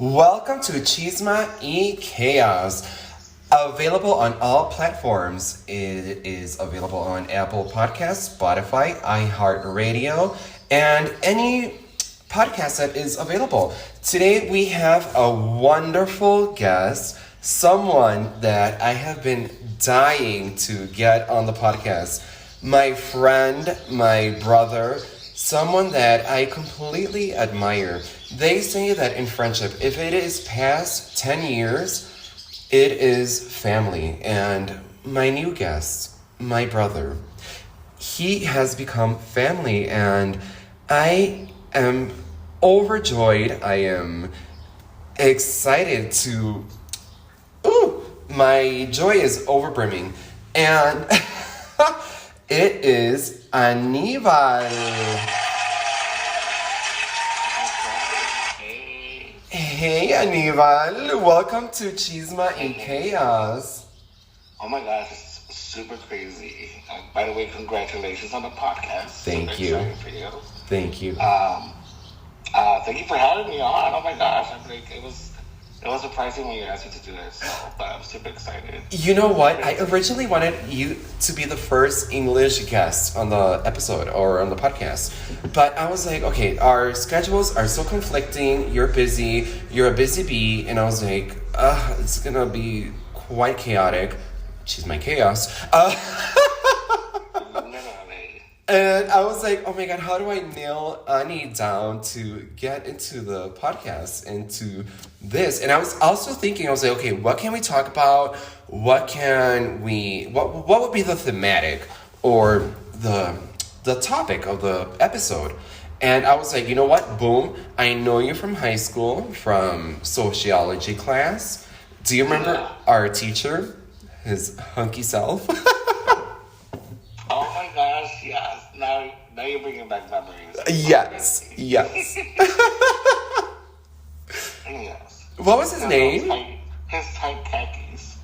Welcome to Chisma y Chaos. Available on all platforms. It is available on Apple Podcasts, Spotify, iHeartRadio, and any podcast that is available. Today we have a wonderful guest, someone that I have been dying to get on the podcast. My friend, my brother, someone that I completely admire. They say that in friendship, if it is past 10 years, it is family. And my new guest, my brother, he has become family, and I am overjoyed. I am excited to... my joy is overbrimming. And it is Anibal. Hey, Anibal. Welcome to Chisma and Chaos. Oh my gosh, it's super crazy. By the way, congratulations on the podcast. Thank you. For you. Thank you. Thank you for having me on. Oh my gosh, it was surprising when you asked me to do this, but I'm super excited. You know what? I originally wanted you to be the first English guest on the episode or on the podcast. But I was like, okay, our schedules are so conflicting. You're busy. You're a busy bee. And I was like, it's going to be quite chaotic. She's my chaos. And I was like, oh my God, how do I nail Ani down to get into the podcast, into this? And I was also thinking, I was like, okay, what can we talk about? What would be the thematic or the topic of the episode? And I was like, you know what? Boom. I know you from high school, from sociology class. Do you remember our teacher, his hunky self? Oh my gosh, yes. Now you're bringing back memories. Yes. Yes. What was his name? His tight khakis.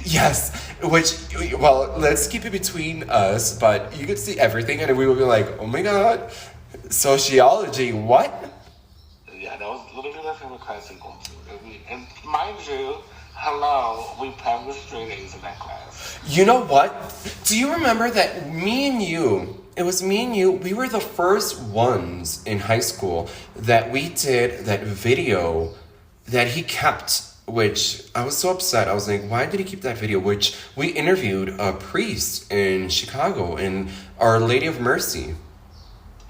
Yes, well, let's keep it between us, but you could see everything and we would be like, oh my God, sociology, what? Yeah, that was literally my favorite class to go to. And mind you, we passed straight A's in that class. You know what? Do you remember that it was me and you, we were the first ones in high school that we did that video that he kept, which I was so upset. I was like, why did he keep that video? Which we interviewed a priest in Chicago, in Our Lady of Mercy.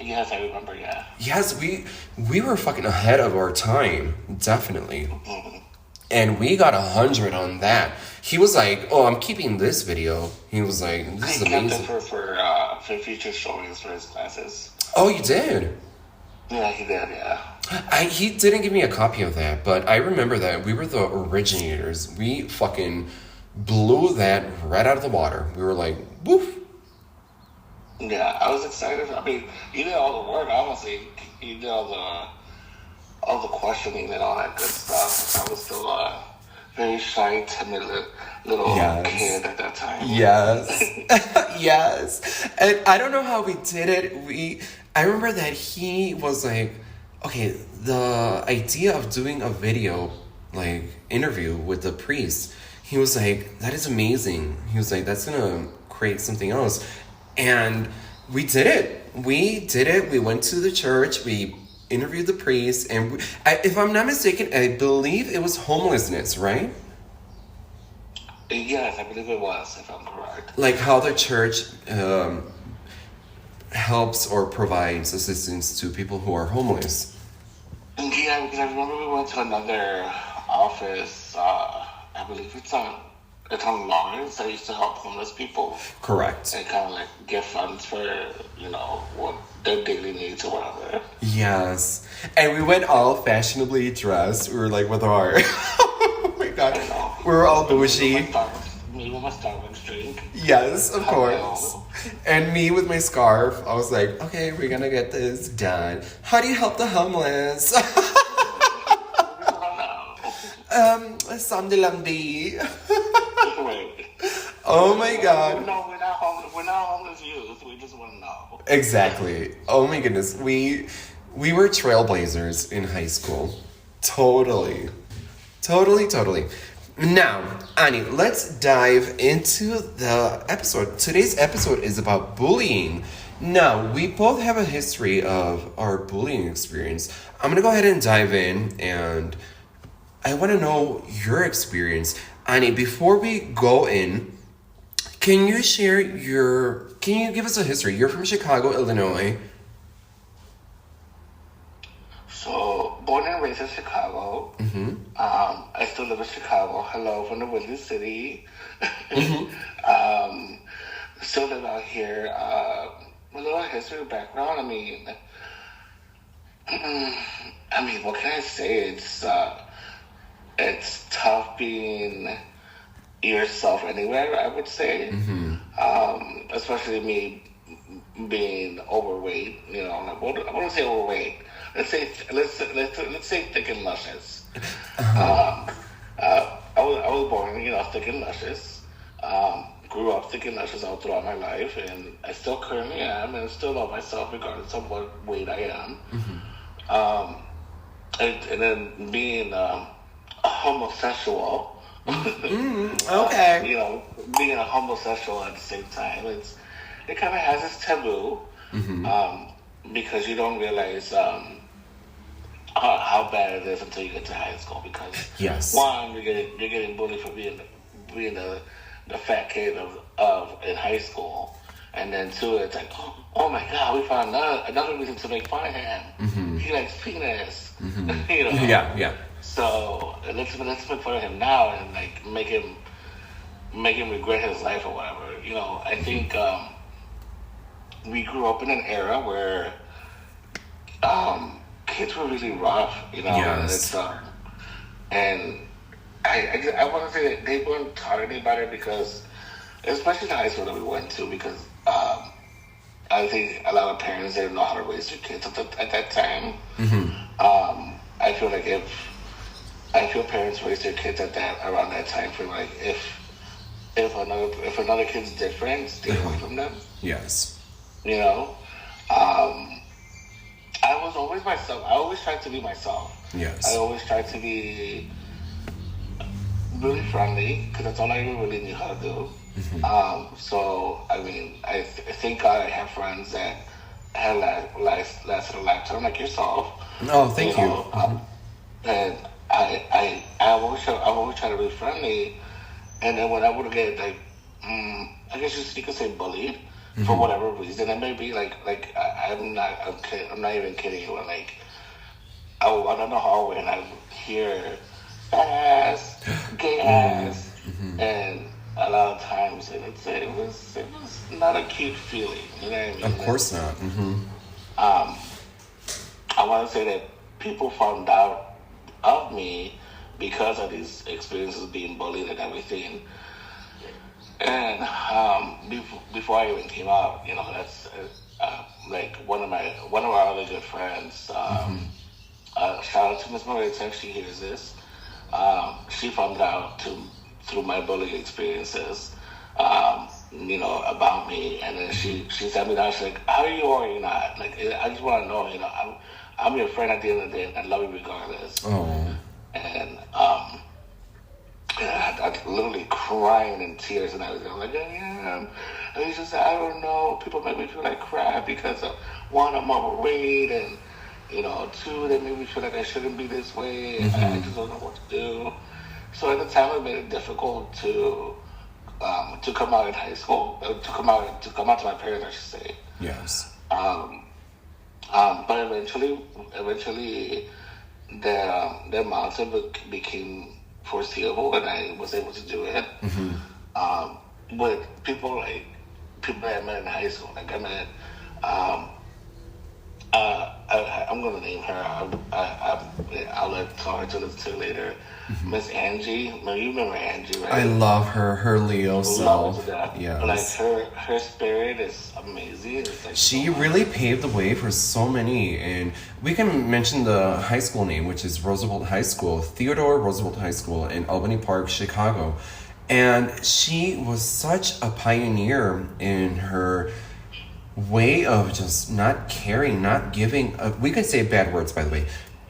Yes, I remember, yeah. Yes, we were fucking ahead of our time, definitely. Mm-hmm. And we got 100 on that. He was like, oh, I'm keeping this video. He was like, this is amazing. He kept it for future showings for his classes. Oh, you did? Yeah, he did, yeah. He didn't give me a copy of that, but I remember that we were the originators. We fucking blew that right out of the water. We were like, woof. Yeah, I was excited. I mean, you did all the work, honestly. You did all the questioning and all that good stuff. I was still a very shy, timid little kid at that time. Yes. Yes. And I don't know how we did it. I remember that he was like, okay, the idea of doing a video, like, interview with the priest, he was like, that is amazing. He was like, that's gonna create something else. And we did it. We went to the church. We interviewed the priest. And if I'm not mistaken, I believe it was homelessness, right? Yes, I believe it was, if I'm correct. Like how the church helps or provides assistance to people who are homeless. Yeah, because I remember we went to another office, I believe it's on Lawrence, that used to help homeless people. Correct. And kind of like give funds for, what their daily needs or whatever. Yes. And we went all fashionably dressed. We were like with our... oh my God. We were all bougie. Me with my Starbucks drink. Yes, of course. And me with my scarf. I was like, okay, we're gonna get this done. How do you help the homeless? Samdilamdi. Oh my God. No, we're not homeless youth. We just want to know. Exactly. Oh my goodness. We were trailblazers in high school. Totally. Totally. Now, Ani, let's dive into the episode. Today's episode is about bullying. Now, we both have a history of our bullying experience. I'm going to go ahead and dive in, and I want to know your experience. Ani, before we go in, can you give us a history? You're from Chicago, Illinois. So, born and raised in Chicago. Mm-hmm. I still live in Chicago. Hello from the Windy City. Mm-hmm. Still live out here. A little history background. I mean, what can I say? It's tough being yourself anywhere, I would say. Mm-hmm. Especially me being overweight. You know, I wouldn't say overweight. Let's say thick and luscious. Uh-huh. I was born, thick and luscious. Grew up thick and luscious all throughout my life, and I still currently am, and still love myself regardless of what weight I am. Mm-hmm. And then being a homosexual. Okay. Being a homosexual at the same time, it kind of has its taboo. Mm-hmm. Because you don't realize how bad it is until you get to high school. Because yes, one, you're getting bullied for being the fat kid of in high school, and then two, it's like, oh my God, we found another reason to make fun of him. Mm-hmm. He likes penis. Mm-hmm. Yeah. So let's make fun of him now and like make him regret his life or whatever. I think. We grew up in an era where kids were really rough, Yes. And I want to say that they weren't taught any better because, especially the high school that we went to, because I think a lot of parents didn't know how to raise their kids at that time. Mm-hmm. I feel parents raised their kids around that time frame. Like if another kid's different, stay away from them. Yes. I was always myself. I always tried to be myself. Yes. I always tried to be really friendly because that's all I really knew how to do. Mm-hmm. So, I thank God I have friends that have lasted a lifetime like yourself. Oh, thank you. And I always try to be friendly, and then when I would get I guess you could say bullied. Mm-hmm. For whatever reason, it may be I'm not even kidding you. Like I don't know how when I hear fat ass, gay ass, mm-hmm. and a lot of times it was not a cute feeling. You know what I mean? Of course not. Mm-hmm. I want to say that people found out of me because of these experiences being bullied and everything. And before I even came out, that's like one of our other good friends. Shout out to Miss Marita if she hears this. She found out through my bullying experiences, about me, and then she sat me down. She's like, "How are you or are you not? Like, I just want to know. I'm your friend at the end of the day, and I love you regardless." Oh. And I literally crying in tears, and I was like, "Yeah." And he just said, "I don't know. People make me feel like crap because of one, I'm overweight, and two, they make me feel like I shouldn't be this way. And I just don't know what to do." So at the time, it made it difficult to come out in high school, to come out to my parents, I should say. Yes. But eventually, the mountain became foreseeable, and I was able to do it. But people that I met in high school, like I met, I'm gonna name her. I'll let her to listen to later. Miss Angie. Now you remember Angie, right? I love her. Her Leo self. Yeah. Like her spirit is amazing. It's like she really paved the way for so many, and we can mention the high school name, which is Roosevelt High School, Theodore Roosevelt High School in Albany Park, Chicago. And she was such a pioneer in her way of just not caring, not giving. We could say bad words, by the way.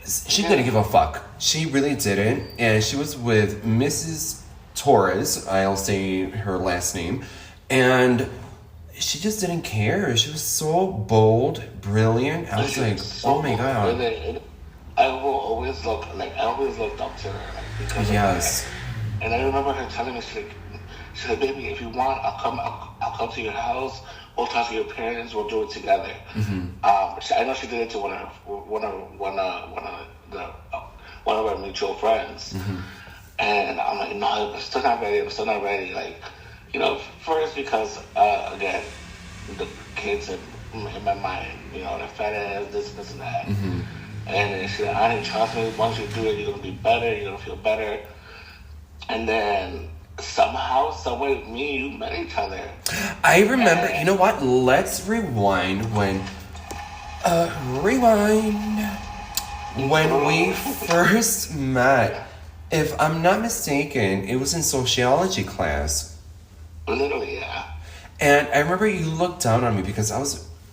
she didn't give a fuck. She really didn't. And she was with Mrs. Torres. I'll say her last name. And she just didn't care. She was so bold, brilliant. I was like, oh my God. I always looked up to her. Like, because yes. And I remember her telling me, she said, baby, if you want, I'll come to your house. We'll talk to your parents. We'll do it together. Mm-hmm. I know she did it to one of our mutual friends. Mm-hmm. And I'm like, no, I'm still not ready. Like, first because again, the kids in my mind, they're fat ass, this and that. Mm-hmm. And she said, I didn't trust me. Once you do it, you're gonna be better. You're gonna feel better. And then somehow, someway, me and you met each other. I remember, you know what? Let's rewind when we first met. If I'm not mistaken, it was in sociology class. Literally, yeah. And I remember you looked down on me because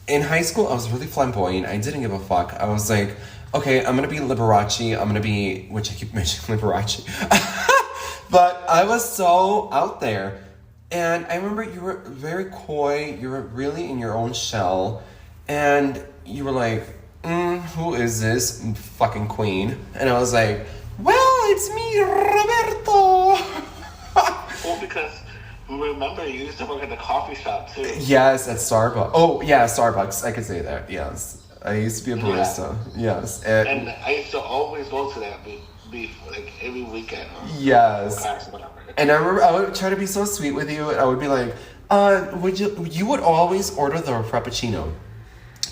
in high school, I was really flamboyant. I didn't give a fuck. I was like, okay, I'm gonna be Liberace. Which I keep mentioning Liberace. But I was so out there. And I remember you were very coy. You were really in your own shell. And you were like, who is this fucking queen? And I was like, well, it's me, Roberto. Well, because remember, you used to work at the coffee shop, too. Yes, at Starbucks. Oh, yeah, Starbucks. I could say that, yes. I used to be a barista. Yeah. Yes. And I used to always go to that like every weekend. Yes. Class, whatever. And I remember I would try to be so sweet with you, and I would be like, you would always order the Frappuccino.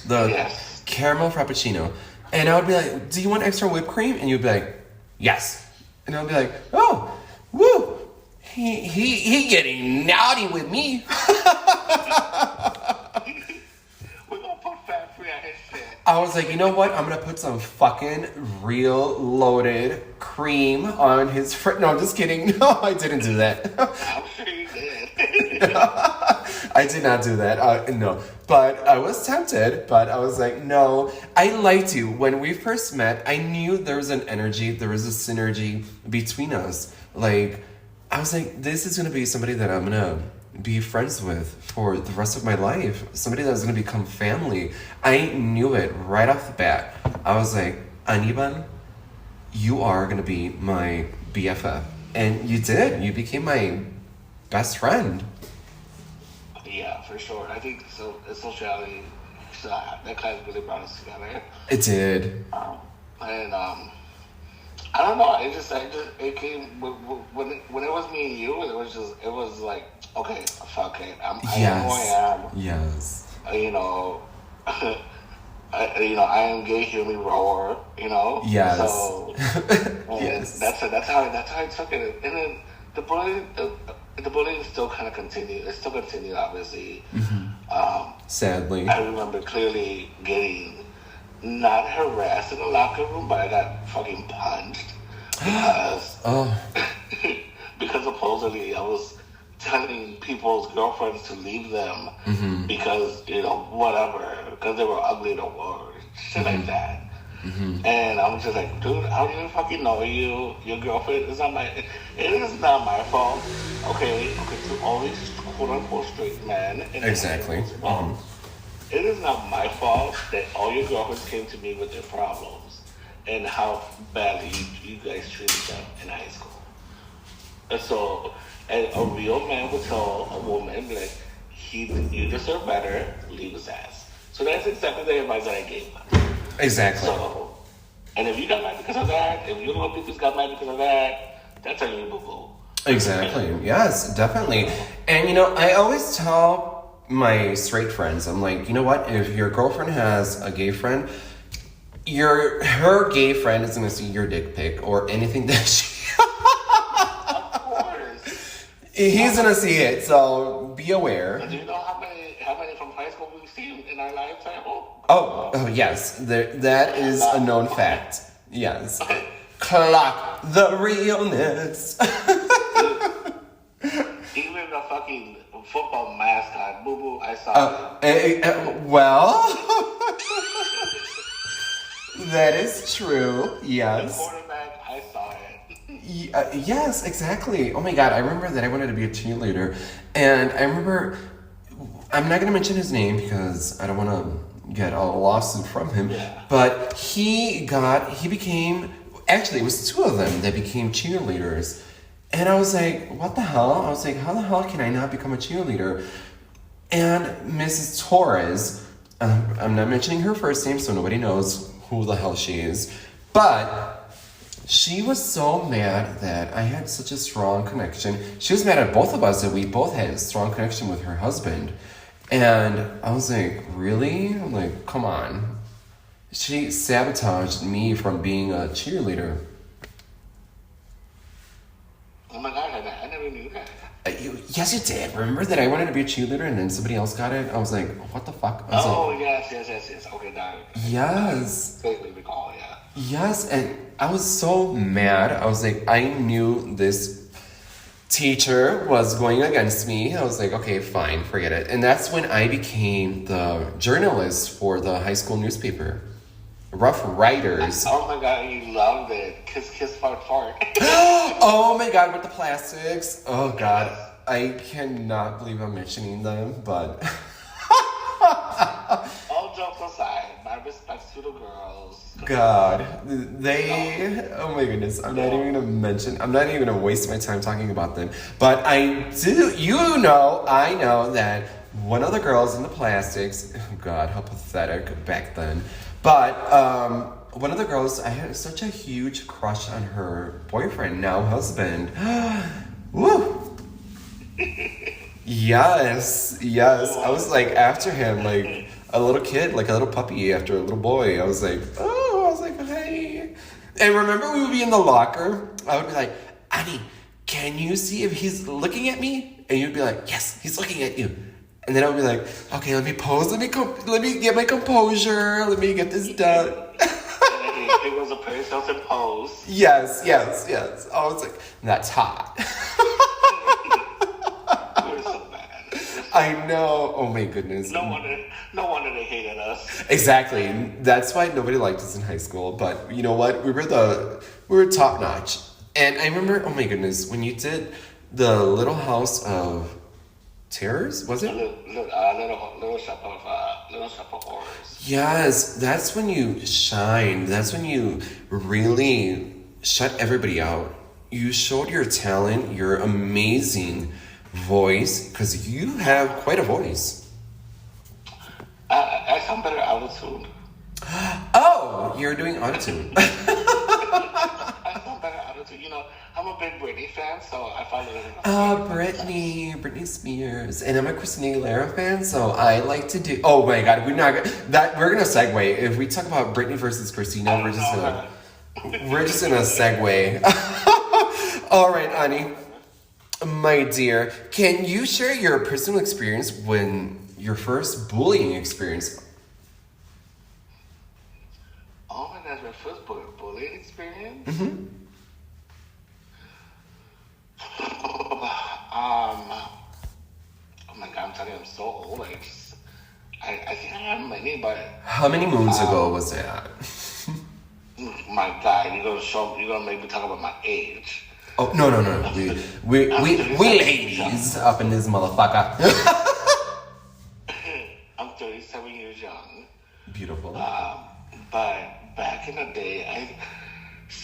The caramel Frappuccino. And I would be like, do you want extra whipped cream? And you'd be like, yes. And I would be like, oh, woo. He getting naughty with me. I was like, you know what? I'm going to put some fucking real loaded cream on his No, I'm just kidding. No, I didn't do that. I'm sure you did. I did not do that. No. But I was tempted. But I was like, no. I liked you. When we first met, I knew there was an energy. There was a synergy between us. Like, I was like, this is going to be somebody that I'm going to be friends with for the rest of my life. Somebody that's going to become family. I knew it right off the bat. I was like, Anibal, you are going to be my BFF. And you did. You became my best friend. Yeah, for sure. I think so. Sociality, that class really brought us together. It did. I don't know. It came when it was me and you. It was like, okay, fuck it. I am who I am. Yes. I am gay. Hear me roar. Yes. So yes. That's how I took it. And then the bullying still kind of continued. It still continued, obviously. Mm-hmm. Sadly, I remember clearly getting not harassed in the locker room, but I got fucking punched because supposedly I was telling people's girlfriends to leave them because whatever, because they were ugly or shit like that. Mm-hmm. And I'm just like, dude, I don't even fucking know you. Your girlfriend it is not my fault. Okay, to all these quote unquote straight men. Exactly. It is not my fault that all your girlfriends came to me with their problems and how badly you guys treated them in high school. And so, a real man would tell a woman, like, you deserve better, leave his ass. So that's exactly the advice that I gave them. Exactly. So, and if you got mad because of that, if you know people got mad because of that, that's on you, boo-boo. Exactly. Yes, definitely. And, I always tell my straight friends, I'm like, you know what? If your girlfriend has a gay friend, her gay friend is going to see your dick pic or anything that she... Of course. He's going to see it, so be aware. Do you know how many from high school we've seen in our lifetime? Oh yes. That is a known fact. Yes. Clock the realness. Even the fucking football mascot, Boo Boo, I saw it. Well, That is true. The Yes. quarterback, I saw it. Yes, exactly. Oh my God, I remember that I wanted to be a cheerleader. And I remember, I'm not going to mention his name because I don't want to get a lawsuit from him. Yeah. But he became, actually, it was two of them that became cheerleaders. And I was like, what the hell? I was like, how the hell can I not become a cheerleader? And Mrs. Torres, I'm not mentioning her first name so nobody knows who the hell she is, but she was so mad that I had such a strong connection. She was mad at both of us that we both had a strong connection with her husband. And I was like, really? I'm like, come on. She sabotaged me from being a cheerleader. Oh my God, I never knew that. Yes, you did. Remember that I wanted to be a cheerleader and then somebody else got it? I was like, what the fuck? I was like, Yes. Okay, now. yes. Vaguely recall, yeah. Yes, and I was so mad. I was like, I knew this teacher was going against me. I was like, okay, fine, forget it. And that's when I became the journalist for the high school newspaper. Rough Riders. Oh my God, you loved it. Kiss, kiss, fart, fart. Oh my God, with the plastics. Oh God, I cannot believe I'm mentioning them, but... All jokes aside, my respects to the girls. God, oh my goodness, I'm not even gonna waste my time talking about them. But I know that one of the girls in the plastics, oh God, how pathetic back then. But one of the girls, I had such a huge crush on her boyfriend, now husband. Woo! Yes. I was like after him, like a little kid, like a little puppy after a little boy. I was like, hey. And remember, we would be in the locker. I would be like, Annie, can you see if he's looking at me? And you'd be like, yes, he's looking at you. And then I would be like, okay, let me pose. Let me get my composure. Let me get this done. It was a person to pose. Yes. I was like, that's hot. We're so bad. I know. Oh my goodness. No wonder they hated us. Exactly. That's why nobody liked us in high school. But you know what? We were top notch. And I remember, oh my goodness, when you did the Little House of Terrors, was it? Little Shop of Horrors. Yes, that's when you shined. That's when you really shut everybody out. You showed your talent, your amazing voice, because you have quite a voice. I sound better out of tune. Oh, you're doing autotune. I sound better out of tune. You know, I'm a big Britney fan, so I follow her. Britney Spears, and I'm a Christina Aguilera fan, so I like to do. Oh my God, we're gonna segue. If we talk about Britney versus Christina, we're just gonna segue. All right, Ani, my dear, can you share your personal experience when your first bullying experience? Oh my gosh, my first bullying experience. Mm-hmm. Oh my God, I'm telling you, I'm so old. I think I have many, but How many moons ago was that? my God, you're gonna make me talk about my age. Oh no! We ladies up in this motherfucker. I'm 37 years young. Beautiful. But back in the day,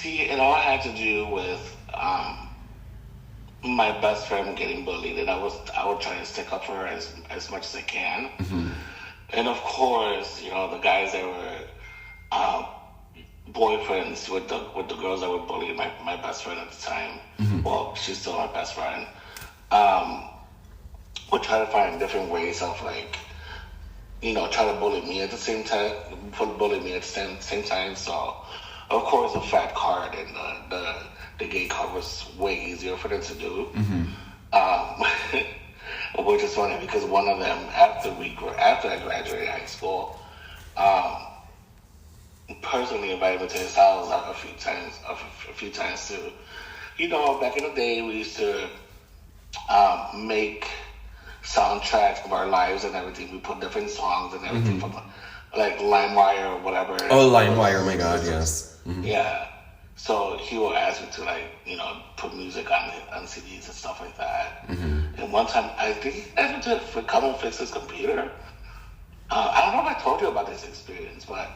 it all had to do with my best friend getting bullied, and I would try to stick up for her as much as I can. Mm-hmm. And of course, you know, the guys that were boyfriends with the girls that were bullying my best friend at the time. Mm-hmm. Well, she's still my best friend. Would try to find different ways of try to bully me at the same time. Same time. So, of course, the fat card and the gay card was way easier for them to do. Mm-hmm. Which is funny because one of them, after I graduated high school, personally invited me to his house a few times too. You know, back in the day, we used to make soundtracks of our lives and everything. We put different songs and everything from like LimeWire or whatever. Oh, LimeWire, oh my god, yes. Mm-hmm. Yeah. So he will ask me to like, put music on CDs and stuff like that. Mm-hmm. And one time, I think he asked me to come and fix his computer. I don't know if I told you about this experience, but...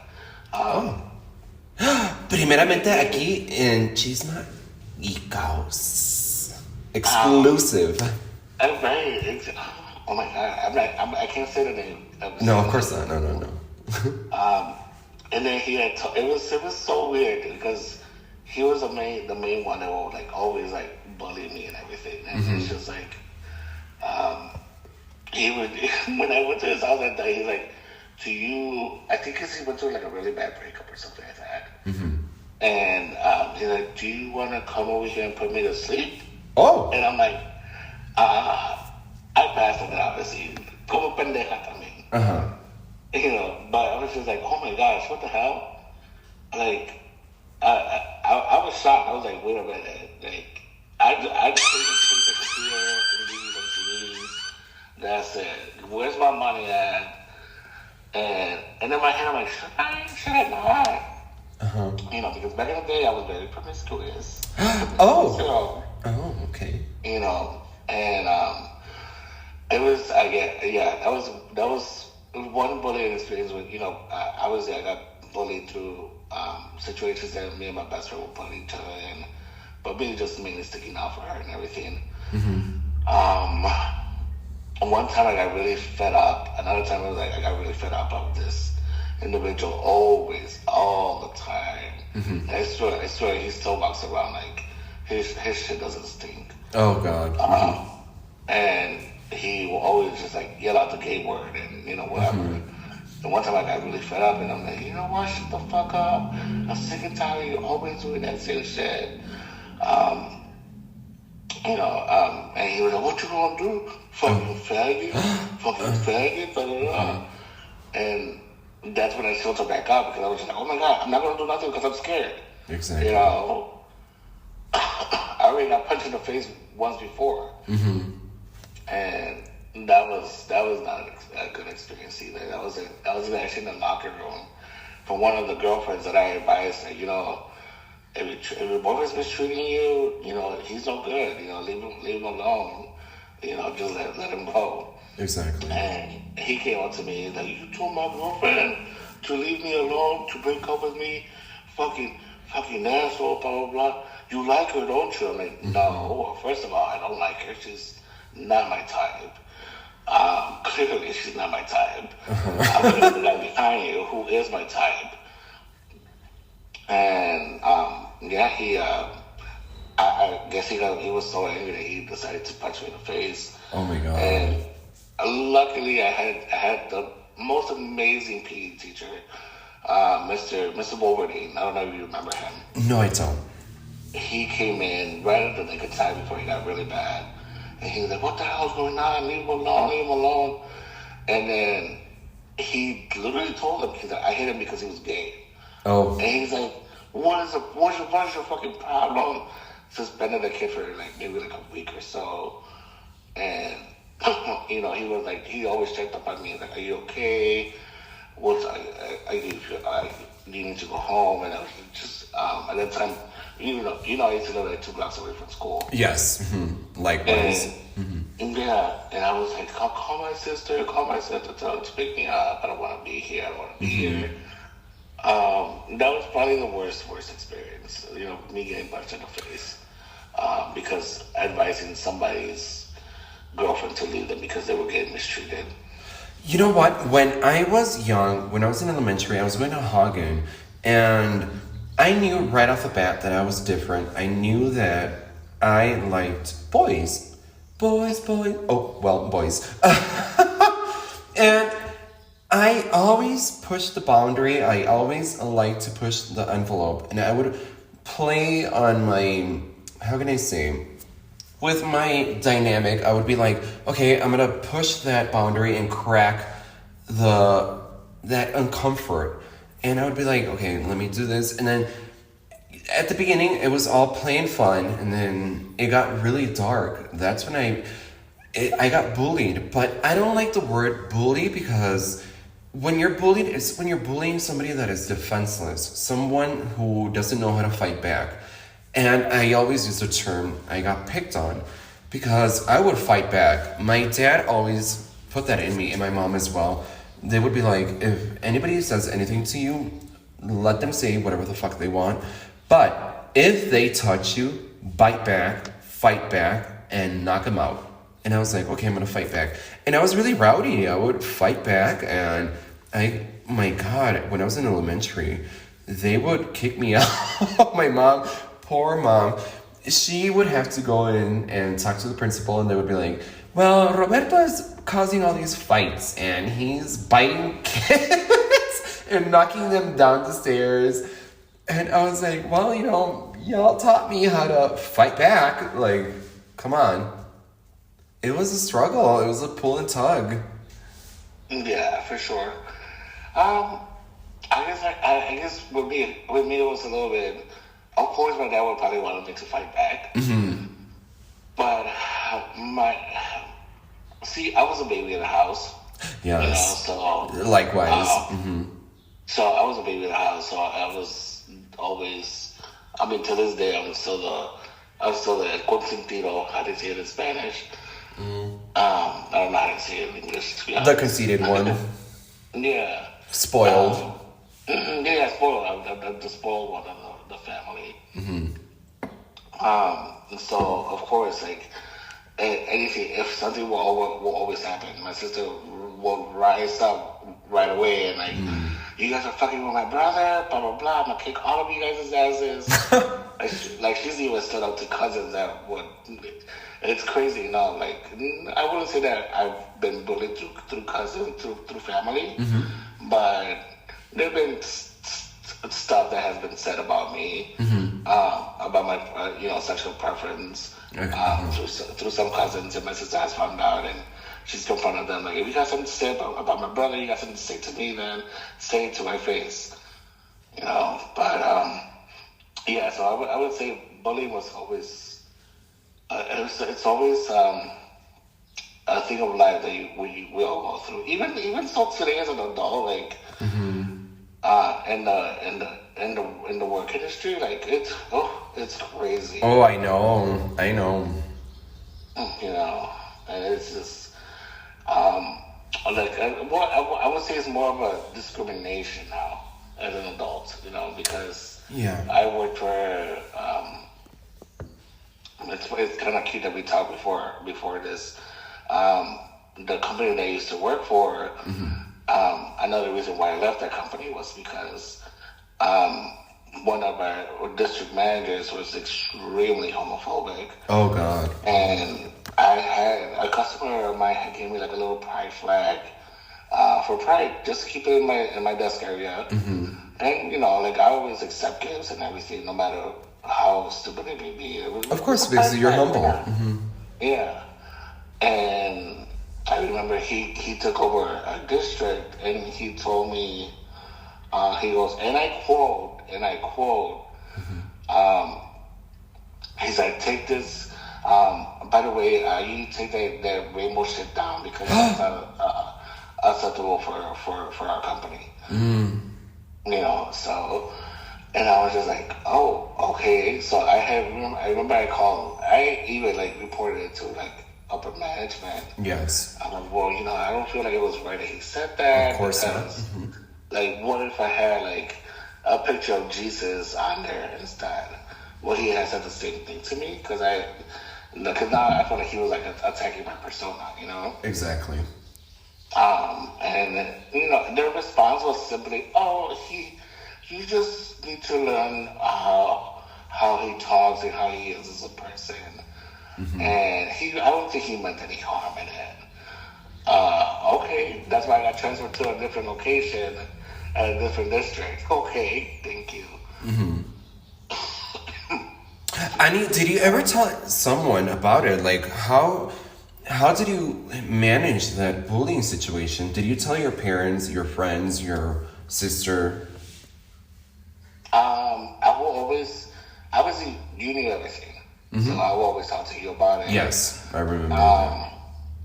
Primeramente aquí en Chisma y Caos. Exclusive. I'm very... Oh my god, I can't say the name. No, of course not. No. And then he had... it was so weird because he was the main one that would like always like bully me and everything. And it's just like... he would... When I went to his house that day, he's like... Do you... I think because he went through like a really bad breakup or something like that. Mm-hmm. And he's like, do you want to come over here and put me to sleep? Oh. And I'm like, I passed it, obviously. Como pendeja también. But I was just like, oh my gosh, what the hell? Like, I was shocked. I was like, wait a minute. Like, I just take the computer and leave and CDs. That's it. Where's my money at? And in my head, I'm like, should I not? Because back in the day, I was very promiscuous. Oh, okay. And it was, that was one bullying experience when, I got bullied through situations that me and my best friend were putting each other in, but me just mainly sticking out for her and everything. One time I got really fed up. Another time I was like, I got really fed up of this individual always, all the time. I swear he still walks around like his shit doesn't stink. Oh God. And he will always just like yell out the gay word and whatever. And one time I got really fed up and I'm like, you know what, shut the fuck up. I'm sick and tired of you always doing that same shit. And he was like, what you gonna do? Fucking faggot? Fucking faggot? Blah, blah, blah. And that's when I filtered back up because I was just like, oh my God, I'm not gonna do nothing because I'm scared. Exactly. I already got punched in the face once before. And that was not a good experience either. That was actually in the locker room from one of the girlfriends that I advised her, if your boyfriend's mistreating you, he's no good. Leave him alone. Just let him go. Exactly. And he came up to me and like, you told my girlfriend to leave me alone, to break up with me, fucking asshole, blah blah blah. You like her, don't you? I'm like, no. First of all, I don't like her. She's not my type. Clearly, she's not my type. I'm gonna be the guy behind you who is my type. And I guess he was so angry that he decided to punch me in the face. Oh my God. And luckily, I had the most amazing PE teacher, Mr. Wolverine. I don't know if you remember him. No, I don't. He came in right at the nick of time before he got really bad. And he was like, what the hell's going on? Leave him alone. And then he literally told him, he's like, I hit him because he was gay. Oh. And he's like, what's your fucking problem? Suspended the kid for maybe a week or so. And, he was like, he always checked up on me. Like, are you okay? Do you need to go home? And I was just, at that time, I used to live like 2 blocks away from school. Yes. Likewise. And I was like, call my sister, tell her to pick me up. I don't want to be here. Here. That was probably the worst experience, me getting punched in the face. Because advising somebody's girlfriend to leave them because they were getting mistreated. You know what? When I was young, when I was in elementary, I was going to Hagen, and I knew right off the bat that I was different. I knew that I liked boys. Boys. Oh, well, boys. And I always pushed the boundary. I always liked to push the envelope. And I would play on my, how can I say, with my dynamic, I would be like, okay, I'm going to push that boundary and crack that uncomfort. And I would be like, okay, let me do this. And then at the beginning, it was all play and fun. And then it got really dark. That's when I got bullied. But I don't like the word bully because when you're bullied, it's when you're bullying somebody that is defenseless, someone who doesn't know how to fight back. And I always use the term I got picked on because I would fight back. My dad always put that in me, and my mom as well. They would be like, if anybody says anything to you, let them say whatever the fuck they want. But if they touch you, bite back, fight back, and knock them out. And I was like, okay, I'm gonna fight back. And I was really rowdy. I would fight back, and my God, when I was in elementary, they would kick me out. My mom, poor mom, she would have to go in and talk to the principal, and they would be like, well, Roberto is causing all these fights, and he's biting kids and knocking them down the stairs. And I was like, well, y'all taught me how to fight back. Like, come on. It was a struggle. It was a pull and tug. Yeah, for sure. I guess with me it was a little bit. Of course, my dad would probably want me to fight back. Mm-hmm. But I was a baby in the house. Yes. So likewise. So I was a baby in the house. So I was always. I mean, to this day, I'm still the consentido. How do you say it in Spanish? I don't know how to say it in English, to be honest. The conceited one. Yeah. Spoiled. Yeah, spoiled. I'm the spoiled one of the family. And so, of course, like, anything, if something will always happen, my sister will rise up right away and, like, you guys are fucking with my brother, blah, blah, blah, I'm gonna kick all of you guys' asses. like, she's even stood up to cousins that would... It's crazy, like, I wouldn't say that I've been bullied through cousins, through family, but there have been stuff that has been said about me, about my, sexual preference, through some cousins, and my sister has found out, and she's confronted them, like, if you got something to say about my brother, you got something to say to me, then say it to my face, but, yeah, so I would say bullying was always... it's always a thing of life that we all go through. Even so today as an adult, like in the work industry, like it's crazy. Oh, I know. And it's just I would say it's more of a discrimination now as an adult, because I work for. It's kind of cute that we talked before this. The company that I used to work for, another reason why I left that company was because one of our district managers was extremely homophobic. Oh, God. And I had a customer of mine had gave me like a little pride flag for pride, just to keep it in my desk area. And, like, I always accept gifts and everything, no matter how stupid it may be. Of course, because you're humble. Yeah. And I remember he took over a district, and he told me, he goes, and I quote, he's like, take this, by the way, you need to take that rainbow shit down because it's not acceptable for our company. So... And I was just like, oh, okay. So I remember I even like reported it to like upper management. Yes. I'm like, well, I don't feel like it was right that he said that. Of course because, like, what if I had like a picture of Jesus on there instead? Would he have said the same thing to me? Because now I feel like he was like attacking my persona, Exactly. And their response was simply, oh, you just need to learn how he talks and how he is as a person. And I don't think he meant any harm in it. Okay, that's why I got transferred to a different location at a different district. Okay, thank you. Annie, did you ever tell someone about it? Like, how did you manage that bullying situation? Did you tell your parents, your friends, your sister? I was in uni everything, so I will always talk to you about it. Yes, I remember.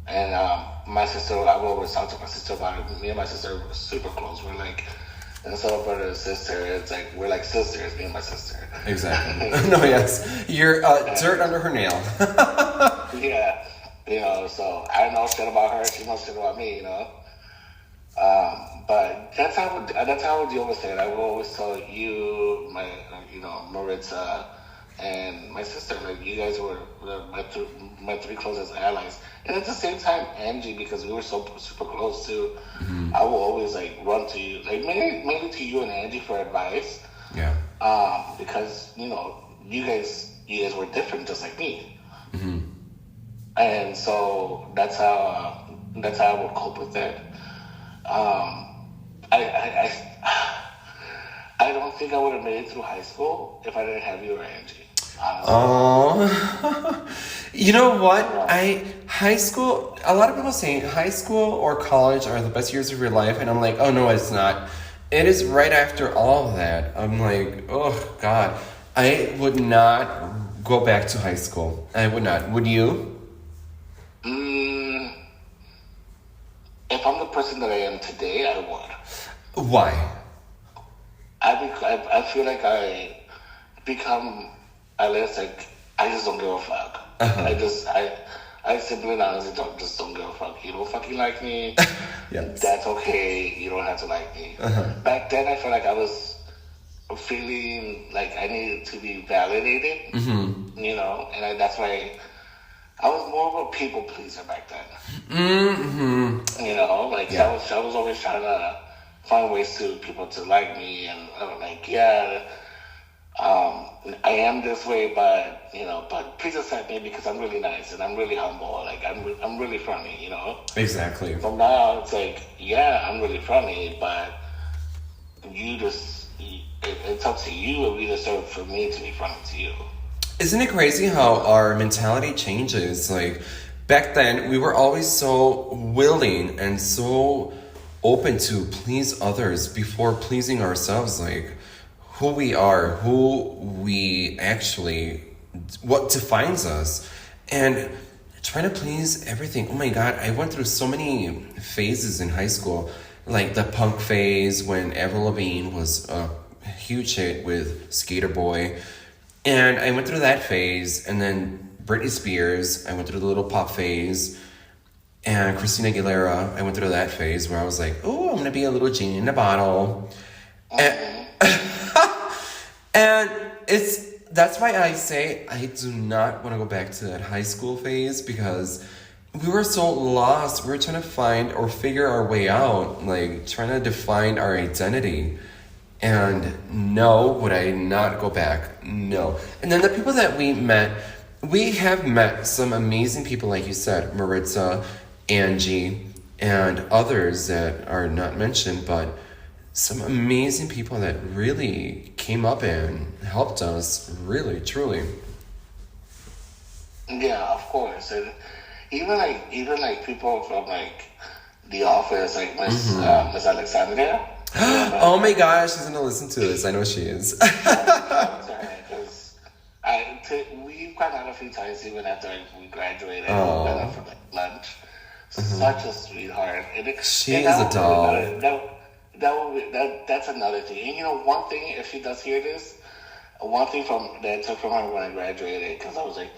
And my sister, I will always talk to my sister about it. Me and my sister were super close. We're like, instead of brother and sister, it's like we're like sisters, me and my sister. Exactly. No, yes. You're dirt under her nail. Yeah. So I know shit about her, she knows shit about me, But that's how I would deal with it. I will always tell you, Maritza, and my sister, like, you guys were my three closest allies. And at the same time, Angie, because we were so super close too, I will always like run to you, like mainly to you and Angie for advice. Yeah. Because you guys were different, just like me. Mm-hmm. And so that's how I would cope with it. I don't think I would have made it through high school if I didn't have you or Angie. Oh, you know what? High school, a lot of people say high school or college are the best years of your life. And I'm like, oh no, it's not. It is right after all of that. I'm like, oh God, I would not go back to high school. I would not. Would you? If I'm the person that I am today, I would. Why? I feel like I become, at least, like, I just don't give a fuck. Uh-huh. I simply and honestly don't give a fuck. You don't fucking like me. Yes. That's okay. You don't have to like me. Uh-huh. Back then, I felt like I was feeling like I needed to be validated. Mm-hmm. And that's why I was more of a people pleaser back then. Mm-hmm. I was always trying to find ways to people to like me, and I'm like, I am this way, but please accept me because I'm really nice and I'm really humble. Like I'm really funny, Exactly. So now it's like, I'm really funny, but it's up to you if you deserve for me to be funny to you. Isn't it crazy how our mentality changes? Like, back then, we were always so willing and so open to please others before pleasing ourselves. Like, who we are, what defines us. And trying to please everything. Oh my God, I went through so many phases in high school. Like the punk phase when Avril Lavigne was a huge hit with Skater Boy. And I went through that phase, and then Britney Spears, I went through the little pop phase, and Christina Aguilera, I went through that phase where I was like, oh, I'm going to be a little genie in a bottle. And that's why I say I do not want to go back to that high school phase, because we were so lost. We were trying to find or figure our way out, like trying to define our identity. And no, would I not go back? No. And then the people that we have met some amazing people, like you said, Maritza, Angie, and others that are not mentioned, but some amazing people that really came up and helped us, really, truly. Yeah, of course. And even like people from like The Office, like Miss Alexandria. Oh my gosh, she's gonna listen to this. I know she is. Because we've gone out a few times even after we graduated. We went out for like lunch. Such a sweetheart. She is a doll. That's another thing. And one thing, if she does hear this, one thing that I took from her when I graduated, because I was like,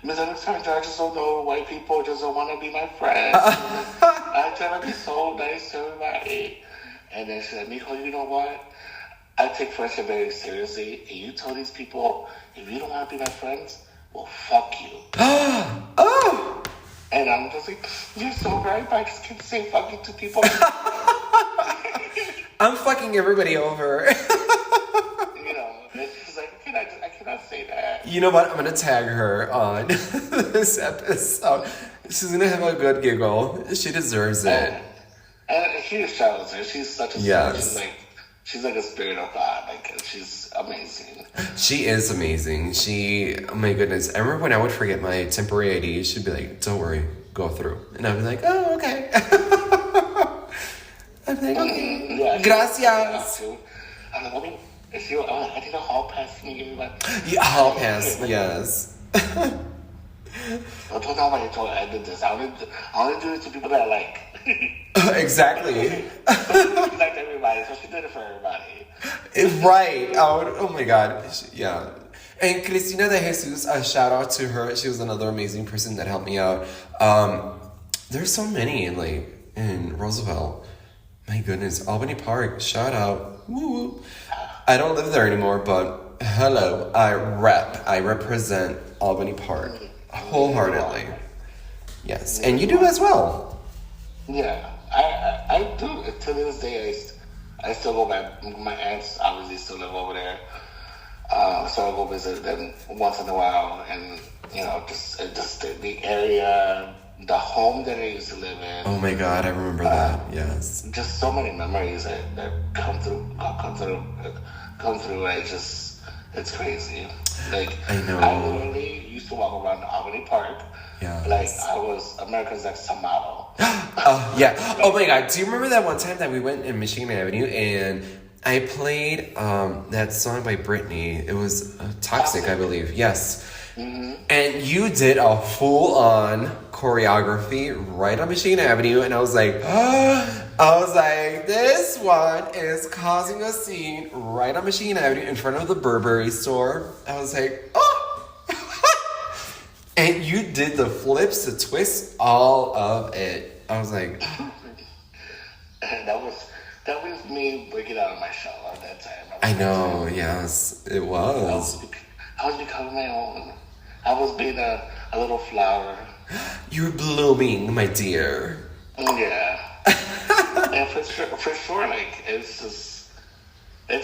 Miss Alexandra, I just don't know, white people just don't want to be my friends. I try to be so nice to everybody. And then she said, Mijo, you know what? I take friendship very seriously. And you tell these people, if you don't want to be my friends, well, fuck you. Oh! And I'm just like, you're so right, but I just can't say fucking to people. I'm fucking everybody over. It's like, I cannot say that. You know what? I'm going to tag her on this episode. She's going to have a good giggle. She deserves it. And huge shout out to her. She's such a she's like a spirit of God. Like, she's amazing. She is amazing. Oh my goodness. I remember when I would forget my temporary ID, she'd be like, don't worry, go through. And I'd be like, oh, okay. I'd be like, okay. Yeah, gracias. I'm like, I need a hall pass. Can you give me my... Yeah, hall pass, yes. Don't tell nobody I did this. I only do it to people that I like. Exactly. She liked everybody, so she did it for everybody. Right. Oh my God. Yeah. And Cristina de Jesus, a shout out to her. She was another amazing person that helped me out. There's so many in Roosevelt. My goodness. Albany Park. Shout out. Woo. I don't live there anymore, but hello. I represent Albany Park wholeheartedly. Yes. And you do as well. Yeah. I do. To this day, I still go back. My aunts obviously still live over there. So I go visit them once in a while, and just the area, the home that I used to live in. Oh my God, I remember that. Yes. Just so many memories that come through. It's crazy. Like I know. I literally used to walk around Albany Park. Yeah. Like I was America's Next Top Model. Yeah. Oh my God. Do you remember that one time that we went in Michigan Avenue and I played that song by Britney? It was Toxic, I believe. Yes. Mm-hmm. And you did a full-on choreography right on Michigan Avenue, and I was like, this one is causing a scene right on Michigan Avenue in front of the Burberry store. I was like, oh! And you did the flips, the twists, all of it. I was like, And that was me breaking out of my shell at that time. I know, yes, it was. I was becoming my own. I was being a little flower. You're blooming, my dear. Yeah. And for sure, like, it's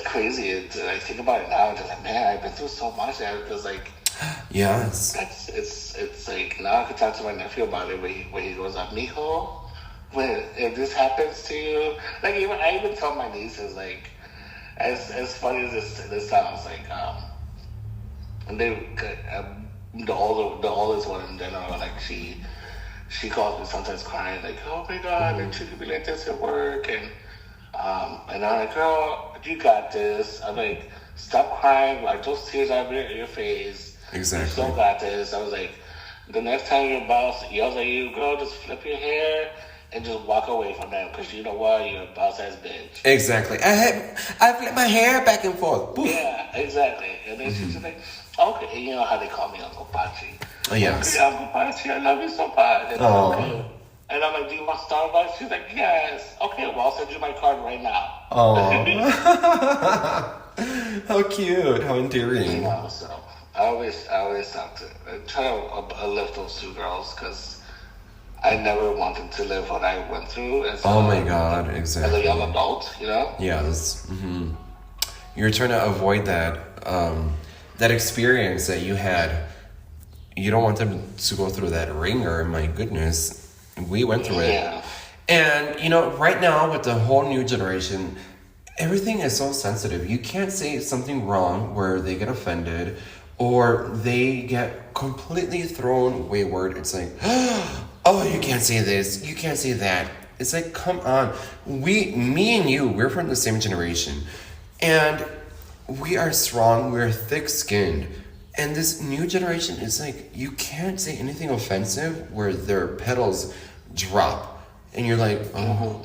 crazy. I think about it now, and just like, man, I've been through so much. And it feels like, yes. It's like, now I can talk to my nephew about it, where he goes, mijo, if this happens to you, like, I even tell my nieces, like, as funny as this sounds, like, and the oldest one in general, like, she calls me sometimes crying, like, oh my God, they treated me like this at work, and I'm like, girl, you got this. I'm like, stop crying, like, those tears out of your face. Exactly. You still got this. I was like, the next time your boss yells at you, girl, just flip your hair and just walk away from them, because you know what, you're a boss-ass bitch. Exactly. I flip my hair back and forth. Poof. Yeah, exactly. And then she's just like, okay, and you know how they call me Uncle Pachi. Oh, yes. Okay, Uncle Pachi, I love you so much. And I'm like, okay. And I'm like, do you want Starbucks? She's like, yes. Okay, well, I'll send you my card right now. Oh. How cute. How endearing. So I always have to try to uplift those two girls, because I never wanted to live what I went through as oh my God, exactly. As a young adult, Yes. Mm-hmm. You're trying to avoid that that experience that you had. You don't want them to go through that ringer. My goodness, we went through it. Yeah. And right now with the whole new generation, everything is so sensitive. You can't say something wrong where they get offended or they get completely thrown wayward. It's like, oh, you can't say this, you can't say that. It's like, come on. Me and you, we're from the same generation. And we are strong, we're thick-skinned. And this new generation is like, you can't say anything offensive where their petals drop. And you're like, oh.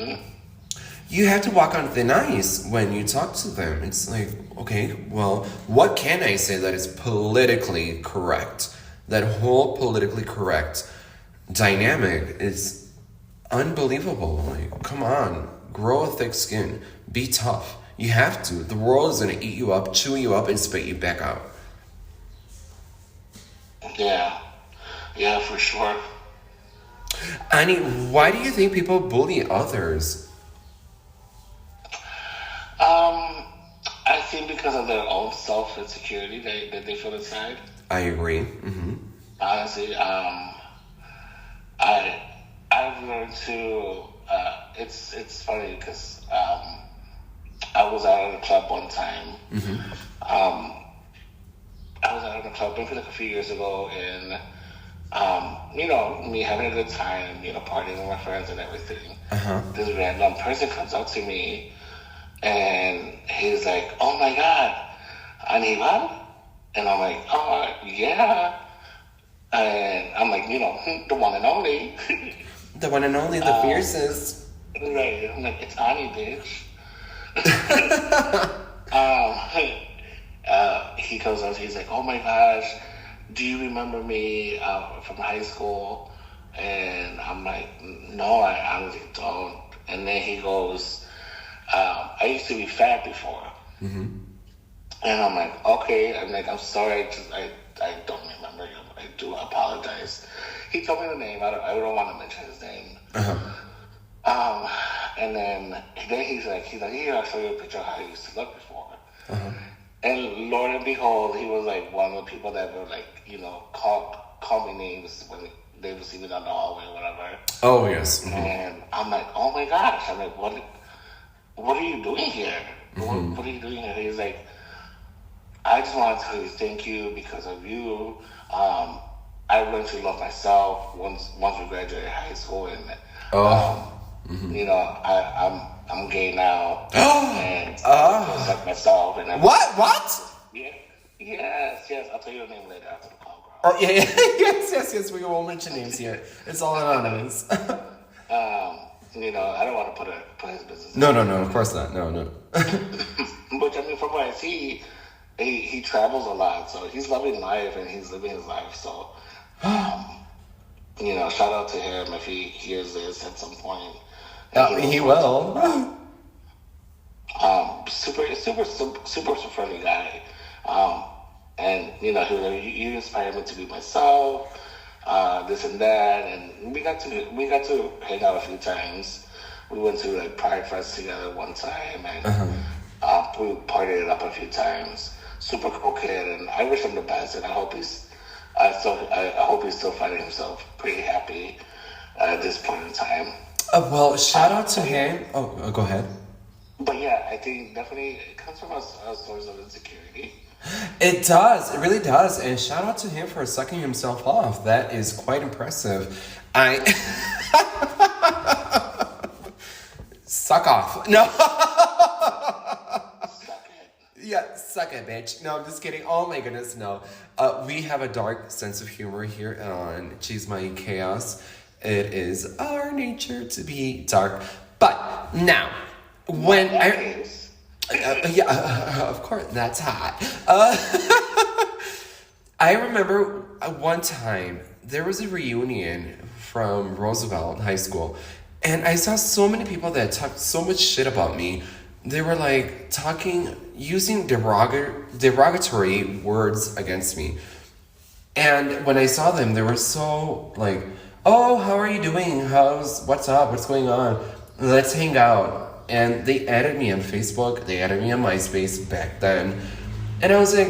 You have to walk on thin ice when you talk to them. It's like, okay, well, what can I say that is politically correct? That whole politically correct dynamic is unbelievable. Like, come on, grow a thick skin, be tough. You have to. The world is going to eat you up, chew you up, and spit you back out. Yeah, for sure. Annie, why do you think people bully others? I think because of their own self-insecurity that they feel inside. I agree. Mm-hmm. Honestly, I've learned to. It's funny because I was out at a club one time. Mm-hmm. I was out at a club maybe like a few years ago, and me having a good time, partying with my friends and everything. Uh-huh. This random person comes up to me, and he's like, "Oh my God, Anibal?" And I'm like, "Oh yeah." And I'm like, the one and only. The one and only, the fiercest. Right. I'm like, it's Ani, bitch. He goes up, he's like, oh my gosh, do you remember me from high school? And I'm like, no, I honestly don't. And then he goes, I used to be fat before. Mm-hmm. And I'm like, okay. I'm like, I'm sorry, I don't remember you. I do apologize. He told me the name. I don't want to mention his name. Uh-huh. And then he's like, here, I'll show you a picture of how he used to look before. Uh-huh. And Lord and behold, he was like one of the people that were like, call me names when they would see me down the hallway or whatever. Oh, yes. Mm-hmm. And I'm like, oh my gosh. I'm like, what are you doing here? Mm-hmm. What are you doing here? He's like, I just want to tell you thank you because of you. I learned to love myself once we graduated high school, and I'm gay now, and I accept myself. And What? Yeah, yes. I'll tell you the name later after the call, bro. Oh yeah. yes. We won't mention names here. It's all anonymous. I don't want to put his business. No. Of course not. No. But I mean, from what I see, he travels a lot, so he's loving life and he's living his life. So, shout out to him if he hears this at some point. He will. Super friendly guy. And he was like, you inspired me to be myself. This and that, and we got to hang out a few times. We went to like Pride Fest together one time, and we partied it up a few times. Super cool kid, and I wish him the best. And I hope he's still finding himself pretty happy at this point in time. Well, shout out to him. Oh, go ahead. But yeah, I think definitely it comes from a source of insecurity. It does. It really does. And shout out to him for sucking himself off. That is quite impressive. Suck off. No. Suck it. Yeah, suck it, bitch. No, I'm just kidding. Oh my goodness, no. We have a dark sense of humor here on Chisma y Chaos. It is our nature to be dark. But now, when of course, that's hot. I remember one time there was a reunion from Roosevelt High School, and I saw so many people that talked so much shit about me. They were like using derogatory words against me. And when I saw them, they were so like, oh, how are you doing? What's up? What's going on? Let's hang out. And they added me on Facebook. They added me on MySpace back then. And I was like,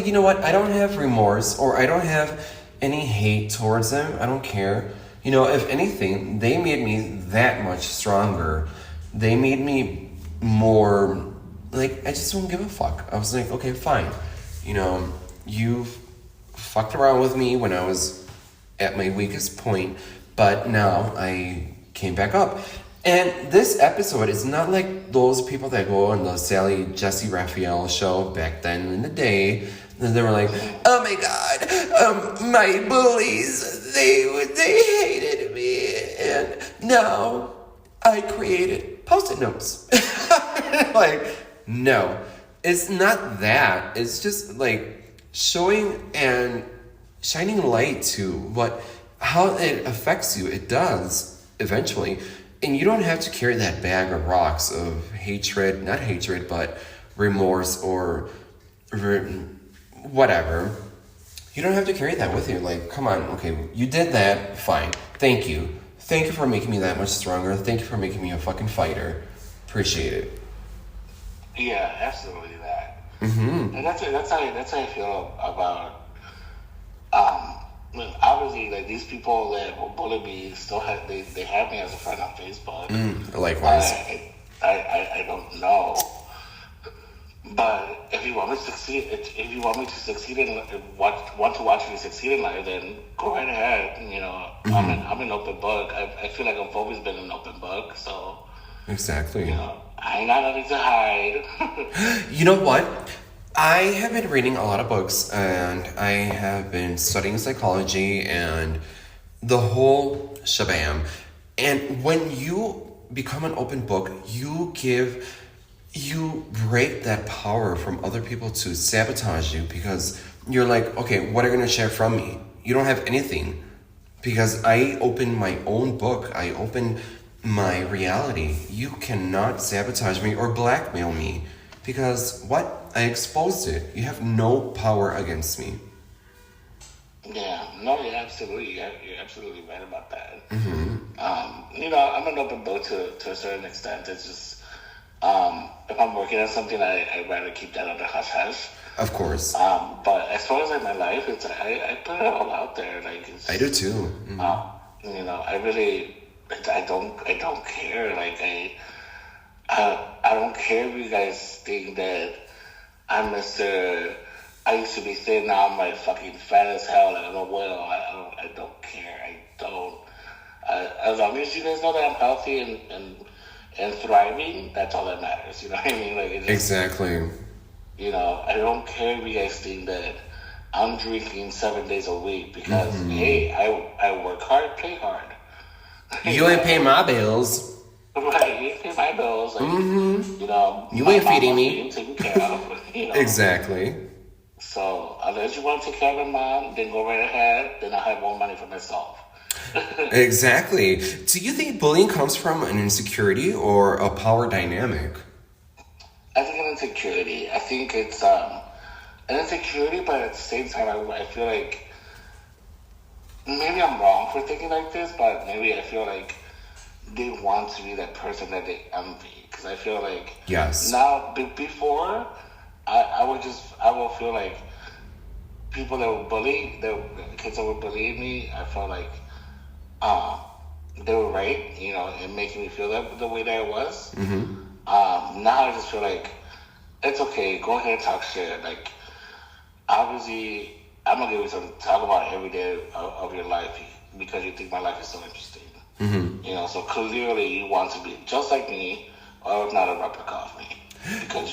you know what? I don't have remorse or I don't have any hate towards them. I don't care. If anything, they made me that much stronger. They made me more, like, I just don't give a fuck. I was like, okay, fine. You fucked around with me when I was at my weakest point, but now I came back up. And this episode is not like those people that go on the Jesse Raphael show back then in the day. And they were like, oh my God, my bullies, they hated me. And now I created Post-it notes. Like, no, it's not that. It's just like showing and shining light to how it affects you. It does eventually. And you don't have to carry that bag of rocks of hatred, not hatred, but remorse or whatever. You don't have to carry that with you. Like, come on, okay, you did that, fine. Thank you. Thank you for making me that much stronger. Thank you for making me a fucking fighter. Appreciate it. Yeah, absolutely that. Mm-hmm. And that's how I feel about obviously, like, these people that will bully me still they have me as a friend on Facebook. Likewise. I don't know, but if you want me to succeed and want to watch me succeed in life, then go right ahead. Mm-hmm. I'm an open book. I feel like I've always been an open book. So exactly. I ain't got nothing to hide. You know what? I have been reading a lot of books and I have been studying psychology and the whole shabam. And when you become an open book, you break that power from other people to sabotage you because you're like, okay, what are you going to share from me? You don't have anything because I open my own book. I open my reality. You cannot sabotage me or blackmail me because what? I exposed it. You have no power against me. Yeah, no, yeah, absolutely. You're absolutely right about that. I'm an open book to a certain extent. It's just, if I'm working on something, I'd rather keep that under hush hush. Of course. But as far as like my life, it's I put it all out there. Like it's, I do too. I really, I don't care. Like I don't care if you guys think that I'm Mr. I used to be thin, now I'm like fucking fat as hell. Like, I don't care. I don't. As long as you guys know that I'm healthy and thriving, that's all that matters. You know what I mean? Like, Exactly. I don't care if you guys think that I'm drinking 7 days a week because, hey, I work hard, play hard. You ain't paying my bills. Right, you ain't paying my bills. Like, You ain't feeding me. Being taken care of. Exactly. So, unless you want to take care of my mom, then go right ahead. Then I have more money for myself. Exactly. Do you think bullying comes from an insecurity or a power dynamic? I think an insecurity. I think it's an insecurity, but at the same time, I feel like maybe I'm wrong for thinking like this, but maybe I feel like they want to be that person that they envy. Because I feel like Yes. now, before, I will feel like people that were bullied, the kids that were bullying me, I felt like they were right, in making me feel that the way that I was. Now I just feel like it's okay. Go ahead and talk shit. Like, obviously, I'm gonna give you something to talk about every day of your life because you think my life is so interesting. So clearly you want to be just like me, or if not a replica of me, because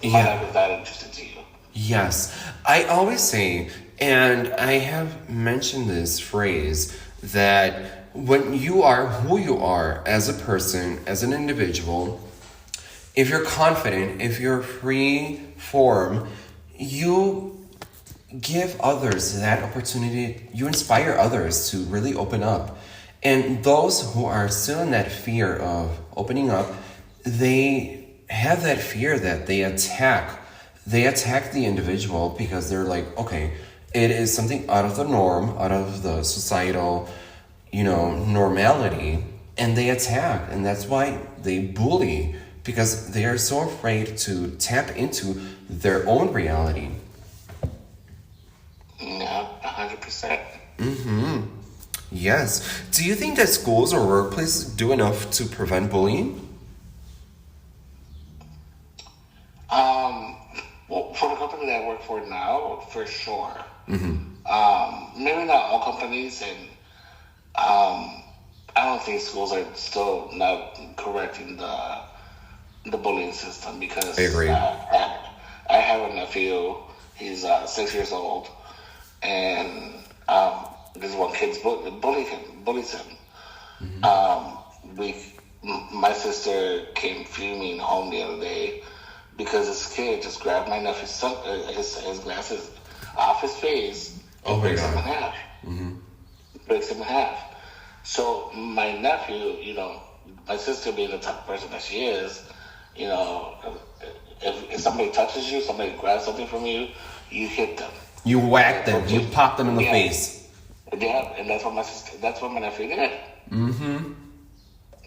my life is that interesting to you. Yes. I always say, and I have mentioned this phrase, that when you are who you are as a person, as an individual, if you're confident, if you're free form, you give others that opportunity, you inspire others to really open up. And those who are still in that fear of opening up, they have that fear that they attack the individual because they're like, okay, it is something out of the norm, out of the societal, normality, and they attack. And that's why they bully, because they are so afraid to tap into their own reality. Yeah, 100%. Yes. Do you think that schools or workplaces do enough to prevent bullying? Well, for the company that I work for now, for sure. Maybe not all companies, and I don't think schools are still not correcting the bullying system because I agree. I have a nephew. He's 6 years old, and this one kid bullies him. My sister came fuming home the other day because this kid just grabbed my nephew's his glasses off his face and breaks him in half. Breaks him in half. So my nephew, my sister being the type of person that she is, if somebody touches you, somebody grabs something from you, you hit them. You whack them. You pop them in the face. Yeah, and that's what my nephew did.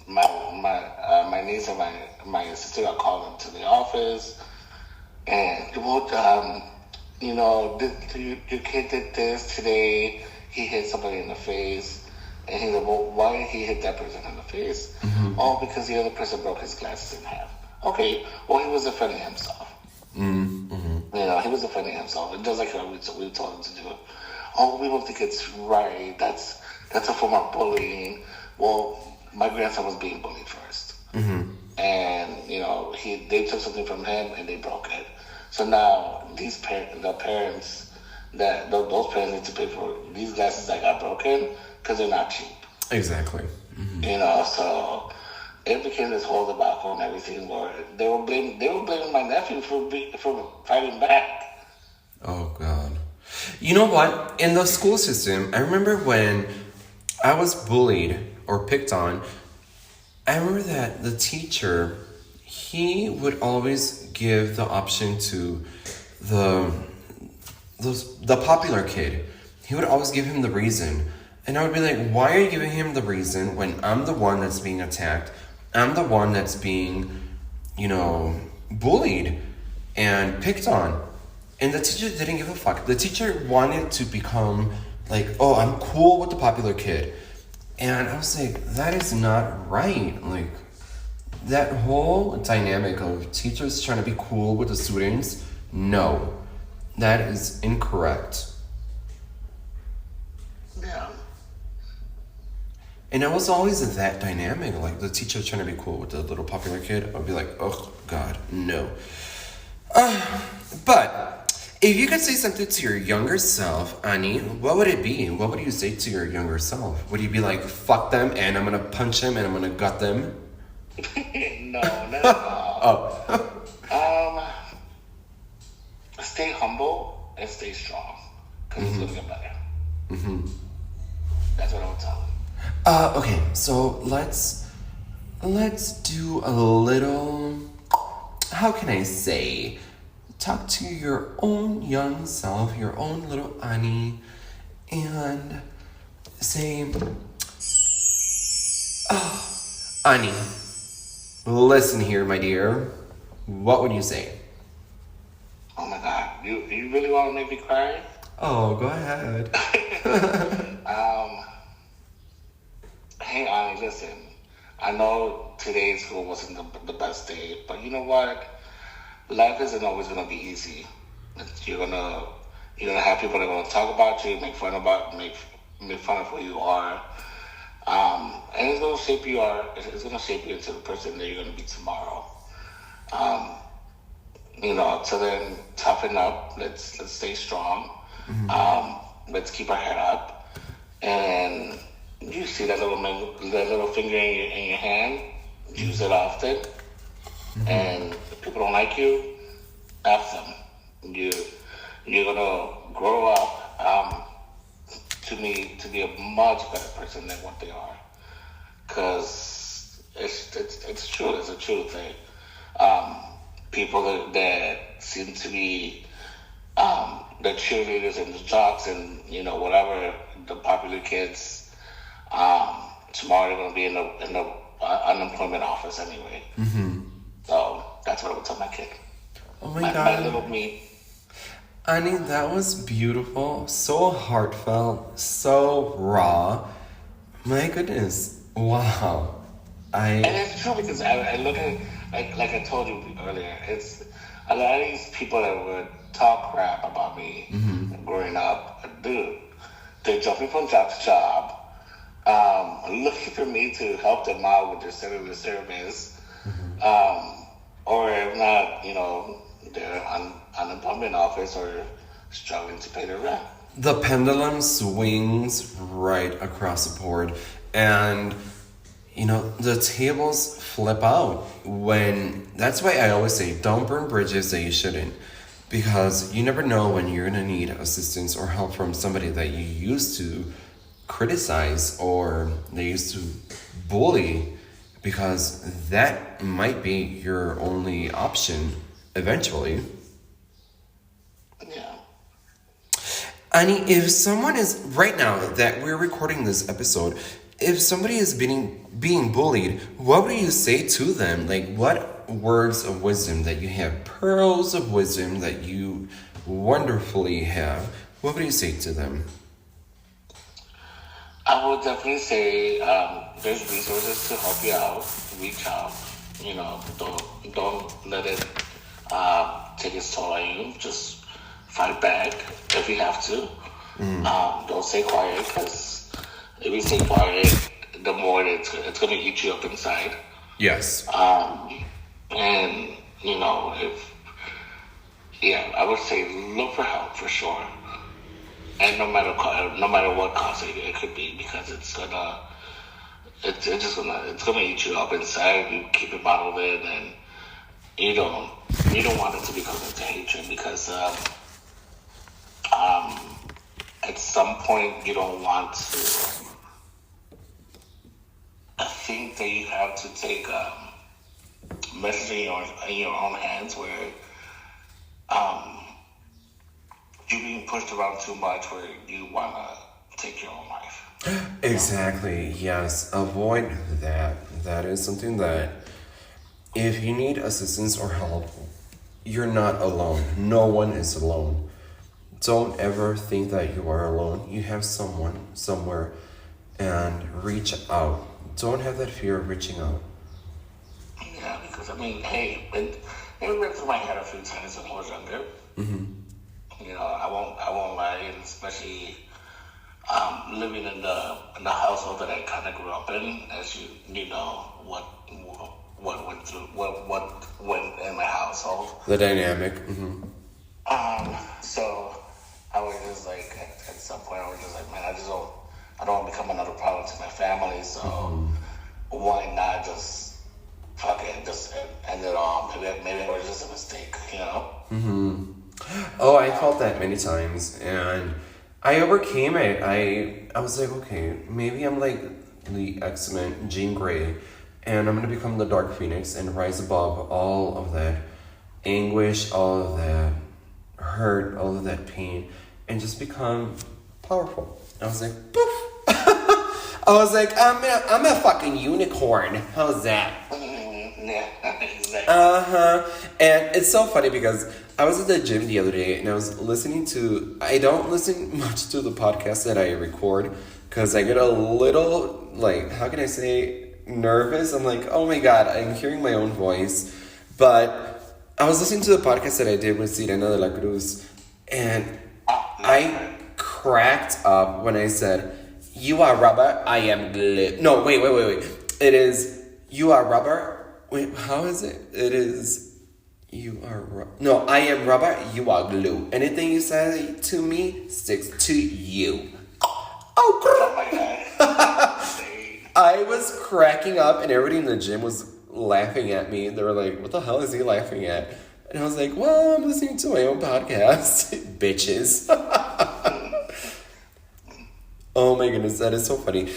My niece and my sister got called into the office, and your kid did this today. He hit somebody in the face, and he's like, well, why did he hit that person in the face? Oh, because the other person broke his glasses in half. Okay, well, he was defending himself. He was defending himself, and just like we told him to do. Oh, we don't think it's right. That's a form of bullying. Well, my grandson was being bullied first, and they took something from him and they broke it. So now the parents those parents need to pay for these glasses that got broken because they're not cheap. Exactly. So it became this whole debacle and everything where they were blaming my nephew for fighting back. Oh God. You know what? In the school system, I remember when I was bullied or picked on, I remember that the teacher, he would always give the option to the popular kid. He would always give him the reason. And I would be like, why are you giving him the reason when I'm the one that's being attacked? I'm the one that's being, bullied and picked on. And the teacher didn't give a fuck. The teacher wanted to become like, oh, I'm cool with the popular kid. And I was like, that is not right. Like, that whole dynamic of teachers trying to be cool with the students, no. That is incorrect. Yeah. And it was always that dynamic, like the teacher trying to be cool with the little popular kid. I'd be like, oh God, no. But if you could say something to your younger self, Ani, what would it be? What would you say to your younger self? Would you be like, fuck them and I'm gonna punch them and I'm gonna gut them? No, not at all. Stay humble and stay strong because it's gonna get better. That's what I would tell them. Okay, so let's do a little, how can I say, talk to your own young self, your own little Ani, and say, Ani, listen here, my dear. What would you say? Oh my God, you really want to make me cry? Oh, go ahead. Hey, Ani, listen. I know today's school wasn't the best day, but you know what? Life isn't always gonna be easy. You're gonna have people that are gonna talk about you, make fun of who you are, and it's gonna shape you. It's gonna shape you into the person that you're gonna be tomorrow. So then toughen up. Let's stay strong. Let's keep our head up. And you see that little finger in your hand. Use it often. And if people don't like you, F them. You're gonna grow up to be a much better person than what they are. Cause it's true. It's a true thing. People that seem to be the cheerleaders and the jocks and whatever the popular kids, tomorrow they're gonna be in the unemployment office anyway. So that's what I would tell my kid. Oh my God. My little me. Ani, that was beautiful, so heartfelt, so raw. My goodness, wow. And it's true because I look at like I told you earlier, it's a lot of these people that would talk crap about me growing up. Dude, they're jumping from job to job, looking for me to help them out with their cellular service, or if not, they're on unemployment office or struggling to pay their rent. The pendulum swings right across the board, and the tables flip out when. That's why I always say, don't burn bridges that you shouldn't, because you never know when you're gonna need assistance or help from somebody that you used to criticize or they used to bully, because that might be your only option eventually. Yeah. Ani, if someone is, right now that we're recording this episode, if somebody is being bullied, what would you say to them? Like, what words of wisdom that you have, pearls of wisdom that you wonderfully have, what would you say to them? I would definitely say there's resources to help you out. Reach out. Don't let it take its toll on you. Just fight back if you have to. Don't stay quiet, because if you stay quiet, the more it's going to eat you up inside. Yes. And if yeah, I would say look for help for sure, and no matter what cause it could be, because it's gonna eat you up inside. You keep it bottled in, and you don't you don't want it to become into hatred, because um, at some point you don't want to. I think that you have to take matters in your own hands, where um, you're being pushed around too much, where you want to take your own life. Exactly, yes. Avoid that. That is something that if you need assistance or help, you're not alone. No one is alone. Don't ever think that you are alone. You have someone somewhere, and reach out. Don't have that fear of reaching out. Yeah, because I mean, hey, it went through my head a few times when I was younger. You know, I won't lie, and especially living in the household that I kind of grew up in, as you know what went through what went in my household. The dynamic. So I was just like, at some point, I was just like, man, I don't want to become another problem to my family. So why not just fuck it, just end it all? Maybe it was just a mistake, you know. Oh, I felt that many times, and I overcame it. I was like, okay, maybe I'm like the X-Men, Jean Grey, and I'm gonna become the Dark Phoenix and rise above all of that anguish, all of that hurt, all of that pain, and just become powerful. I was like, poof. I was like, I'm a fucking unicorn. How's that? Yeah, exactly. And it's so funny because I was at the gym the other day and I was listening to. I don't listen much to the podcast that I record because I get a little, like, how can I say, nervous. I'm like, oh my god, I'm hearing my own voice. But I was listening to the podcast that I did with Sirena de la Cruz, and I cracked up when I said, "You are rubber, I am glue." No, wait. It is, "You are rubber." Wait, how is it? It is, "You are rubber." No, "I am rubber, you are glue. Anything you say to me sticks to you." Oh my god. I was cracking up, and everybody in the gym was laughing at me. They were like, "What the hell is he laughing at?" And I was like, "Well, I'm listening to my own podcast." Bitches. Oh my goodness, that is so funny.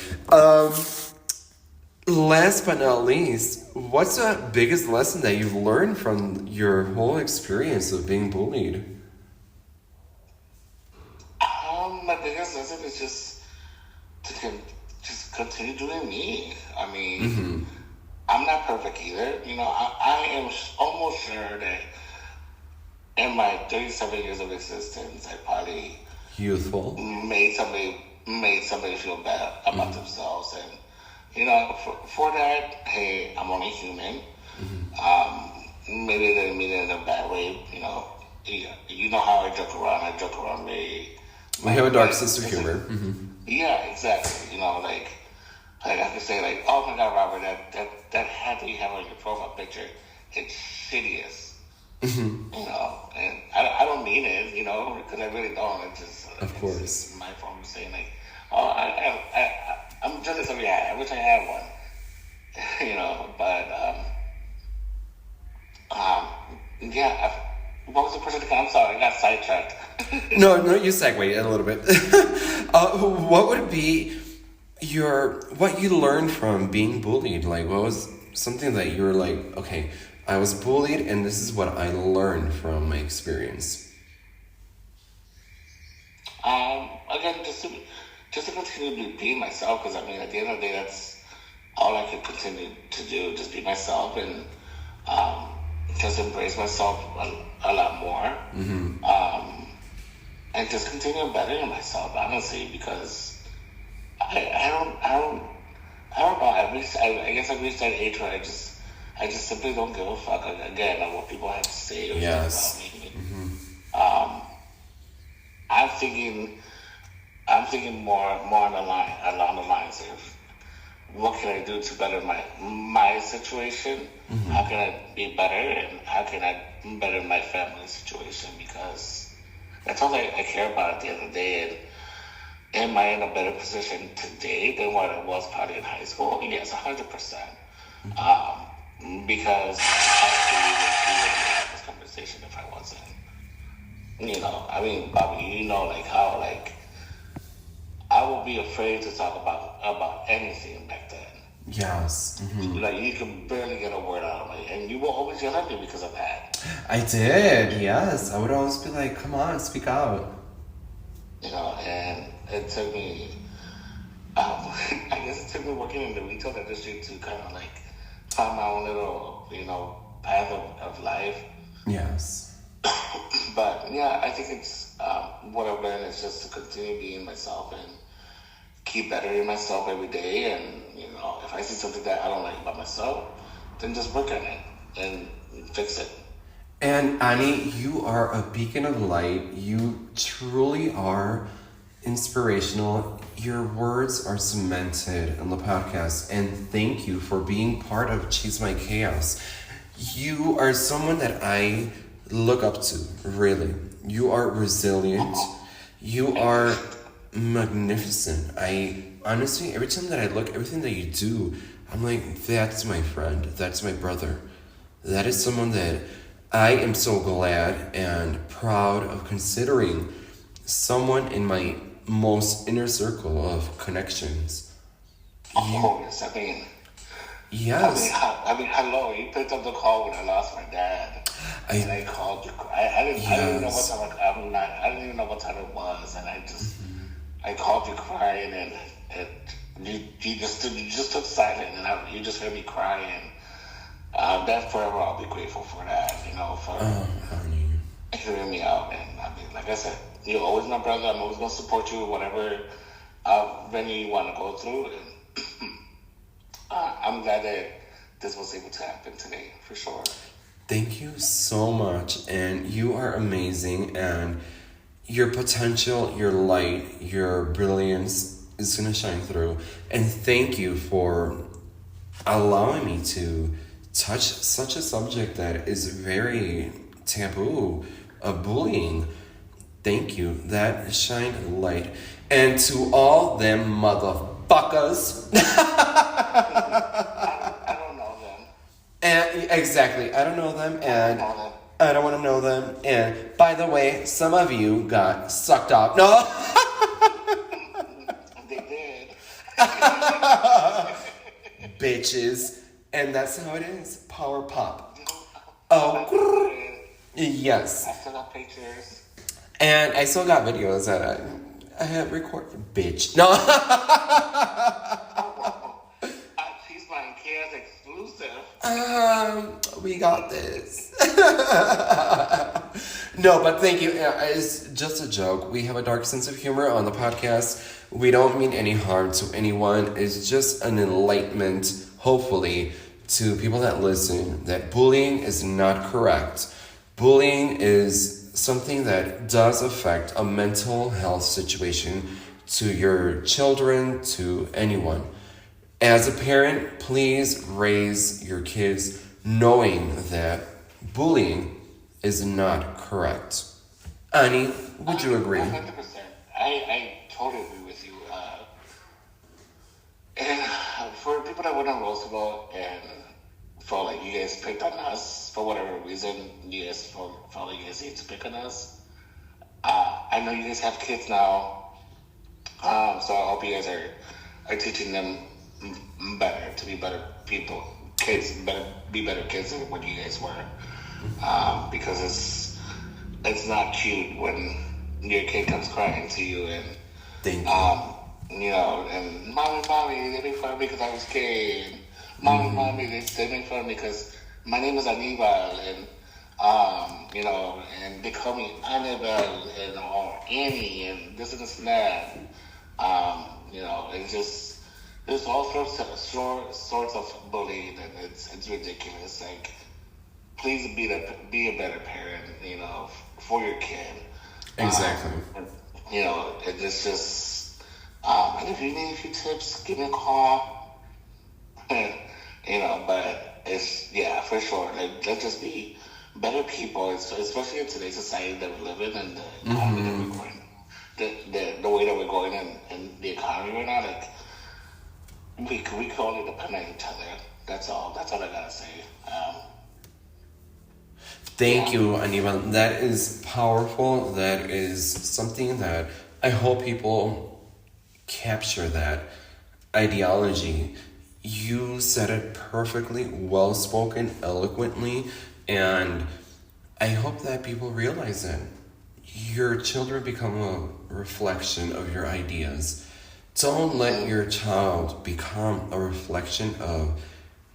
Last but not least, what's the biggest lesson that you've learned from your whole experience of being bullied? My biggest lesson is just just continue doing me. I mean, I'm not perfect either. You know, I am almost sure that in my 37 years of existence, I probably Youthful. made somebody feel bad about themselves, and you know, for that, hey, I'm only human. Maybe they didn't mean it in a bad way. You know, you know how I joke around. I joke around very. We have a dark sense of humor. Yeah, exactly. You know, like I could say, like, "Oh my God, Robert, that hat that you have on your profile picture, it's shittiest." You know, and I don't mean it, you know, because I really don't. It's just, Of course. It's my form of saying, like, "Oh, I'm jealous of your hat. I wish I had one." You know, but yeah. What was the question again? I'm sorry, I got sidetracked. No, you segue a little bit. What would be what you learned from being bullied? Like, what was something that you were like, okay, I was bullied, and this is what I learned from my experience? Again, just to continue being myself, because I mean, at the end of the day, that's all I could continue to do, just be myself, and just embrace myself a lot more, and just continue bettering myself, honestly, because I don't know. I guess I reached that age where I just simply don't give a fuck again on what people have to say or Yes. about me. I'm thinking more along the lines of what can I do to better my situation? How can I be better, and how can I better my family situation? Because that's all I care about at the end of the day. And am I in a better position today than what I was probably in high school? Yes, 100%. Because I would be in this conversation if I wasn't. I mean, Bobby, like how like I would be afraid to talk about anything back then. Yes. Like you can barely get a word out of me, and you will always yell at me because of that. I did, yes. I would always be like, come on, speak out. And it took me, I guess it took me working in the retail industry to kind of like find my own little, path of life. Yes. But yeah, I think it's, what I've learned is just to continue being myself and keep bettering myself every day. And, if I see something that I don't like about myself, then just work on it and fix it. And Ani, you are a beacon of light. You truly are inspirational. Your words are cemented in the podcast. And thank you for being part of Chase My Chaos. You are someone that I look up to, really. You are resilient. You are magnificent. I honestly, every time that I look, everything that you do, I'm like, that's my friend. That's my brother. That is someone that I am so glad and proud of considering someone in my most inner circle of connections. Of course, I mean, yes. Hello, you picked up the call when I lost my dad. And I called you. I didn't even know what time. I didn't even know what time it was, and I just I called you crying, and you just took silent, and you just heard me crying. That forever, I'll be grateful for that. For hearing me out. And I mean, like I said, you're always my brother. I'm always gonna support you, whatever venue you want to go through. And I'm glad that this was able to happen today, for sure. Thank you so much, and you are amazing, and your potential, your light, your brilliance is going to shine through. And thank you for allowing me to touch such a subject that is very taboo of bullying. Thank you. That shined light. And to all them motherfuckers. I don't know them. And exactly, I don't know them, and I don't want to know them. And by the way, some of you got sucked up. No, they did. Bitches, and that's how it is. Power pop. Oh, yes. I still got pictures. And I still got videos that I have recorded. Bitch. No. She's my Chaos exclusive. We got this. No, but thank you. It's just a joke. We have a dark sense of humor on the podcast. We don't mean any harm to anyone. It's just an enlightenment, hopefully, to people that listen, that bullying is not correct. Bullying is something that does affect a mental health situation to your children, to anyone. As a parent, please raise your kids knowing that bullying is not correct. Ani, would you agree? 100%. I totally agree with you. And for people that went on Roosevelt and felt like you guys picked on us for whatever reason, you guys felt like you guys need to pick on us. I know you guys have kids now, so I hope you guys are teaching them better, to be better people, kids, be better kids than what you guys were. Because it's not cute when your kid comes crying to you and Thank you. And mommy, they make fun of me because I was gay. And mommy, they make fun of me because my name is Anibal, and and they call me Anibal and or Annie and this and this and that. It's just there's all sorts of bullying, and it's ridiculous. Like, please be a better parent, for your kid. Exactly. It's just. And if you need a few tips, give me a call. But it's, yeah, for sure. Like, let's just be better people, especially in today's society that we live in and the economy that we're going, the way that we're going in the economy right now. Like, we can only depend on each other. That's all. That's all I gotta say. Thank you, Anibal. That is powerful. That is something that I hope people capture that ideology. You said it perfectly, well spoken, eloquently, and I hope that people realize it. Your children become a reflection of your ideas. Don't let your child become a reflection of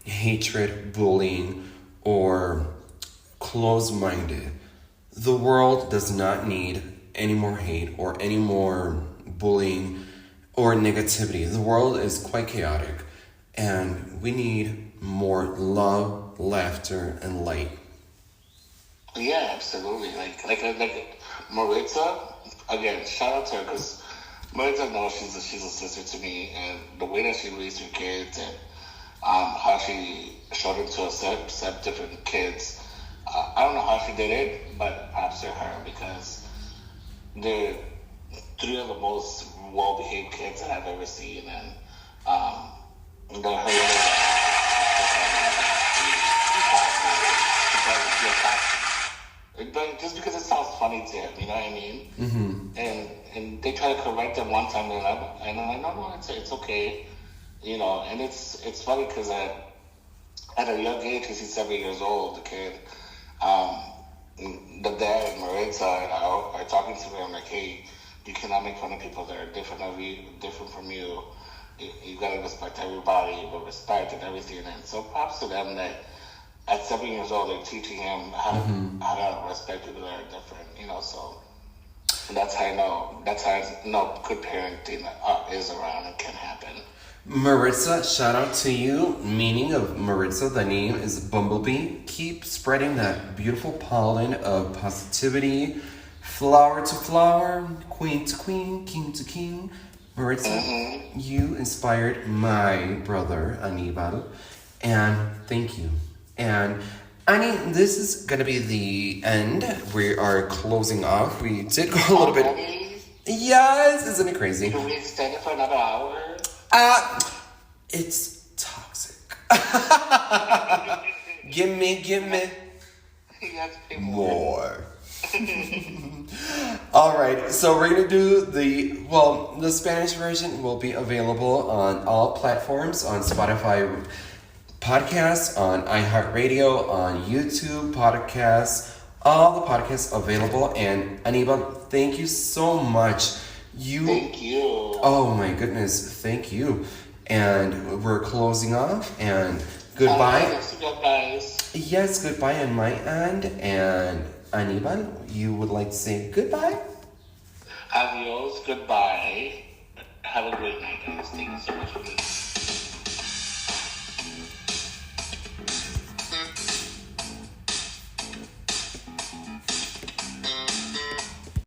hatred, bullying, or closed-minded. The world does not need any more hate or any more bullying or negativity. The world is quite chaotic, and we need more love, laughter, and light. Yeah, absolutely. Like Maritza, again, shout out to her, because Maritza knows she's a sister to me, and the way that she raised her kids and how she showed them to accept different kids. I don't know how she did it, but props to her, because they're three of the most well-behaved kids that I've ever seen, and they're but just because it sounds funny to him, you know what I mean? Mm-hmm. And they try to correct him one time, and I'm like, no, it's okay, And it's funny because at a young age, because he's 7 years old, the kid, the dad and Maritza are talking to me. I'm like, hey, you cannot make fun of people that are different from you. You gotta respect everybody, but respect and everything. And so props to them that at 7 years old, they're teaching him how to respect people that are different, so that's how I know. That's how I know good parenting is around and can happen. Maritza, shout out to you. Meaning of Maritza, the name is Bumblebee. Keep spreading that beautiful pollen of positivity, flower to flower, queen to queen, king to king. Maritza, you inspired my brother, Anibal, and thank you. And Ani, this is gonna be the end. We are closing off. We did go a little bit. Yes, isn't it crazy? Can we extend it for another hour? It's toxic. Give me. You have to pay More. All right, so we're gonna do the Spanish version will be available on all platforms, on Spotify podcasts, on iHeartRadio, on YouTube podcasts, all the podcasts available. And Anibal, thank you so much. Thank you. Oh my goodness, thank you. And we're closing off, and goodbye. Guys. Yes, goodbye on my end. And Anibal, you would like to say goodbye? Adios, goodbye. Have a great night, guys. Thank you so much for listening.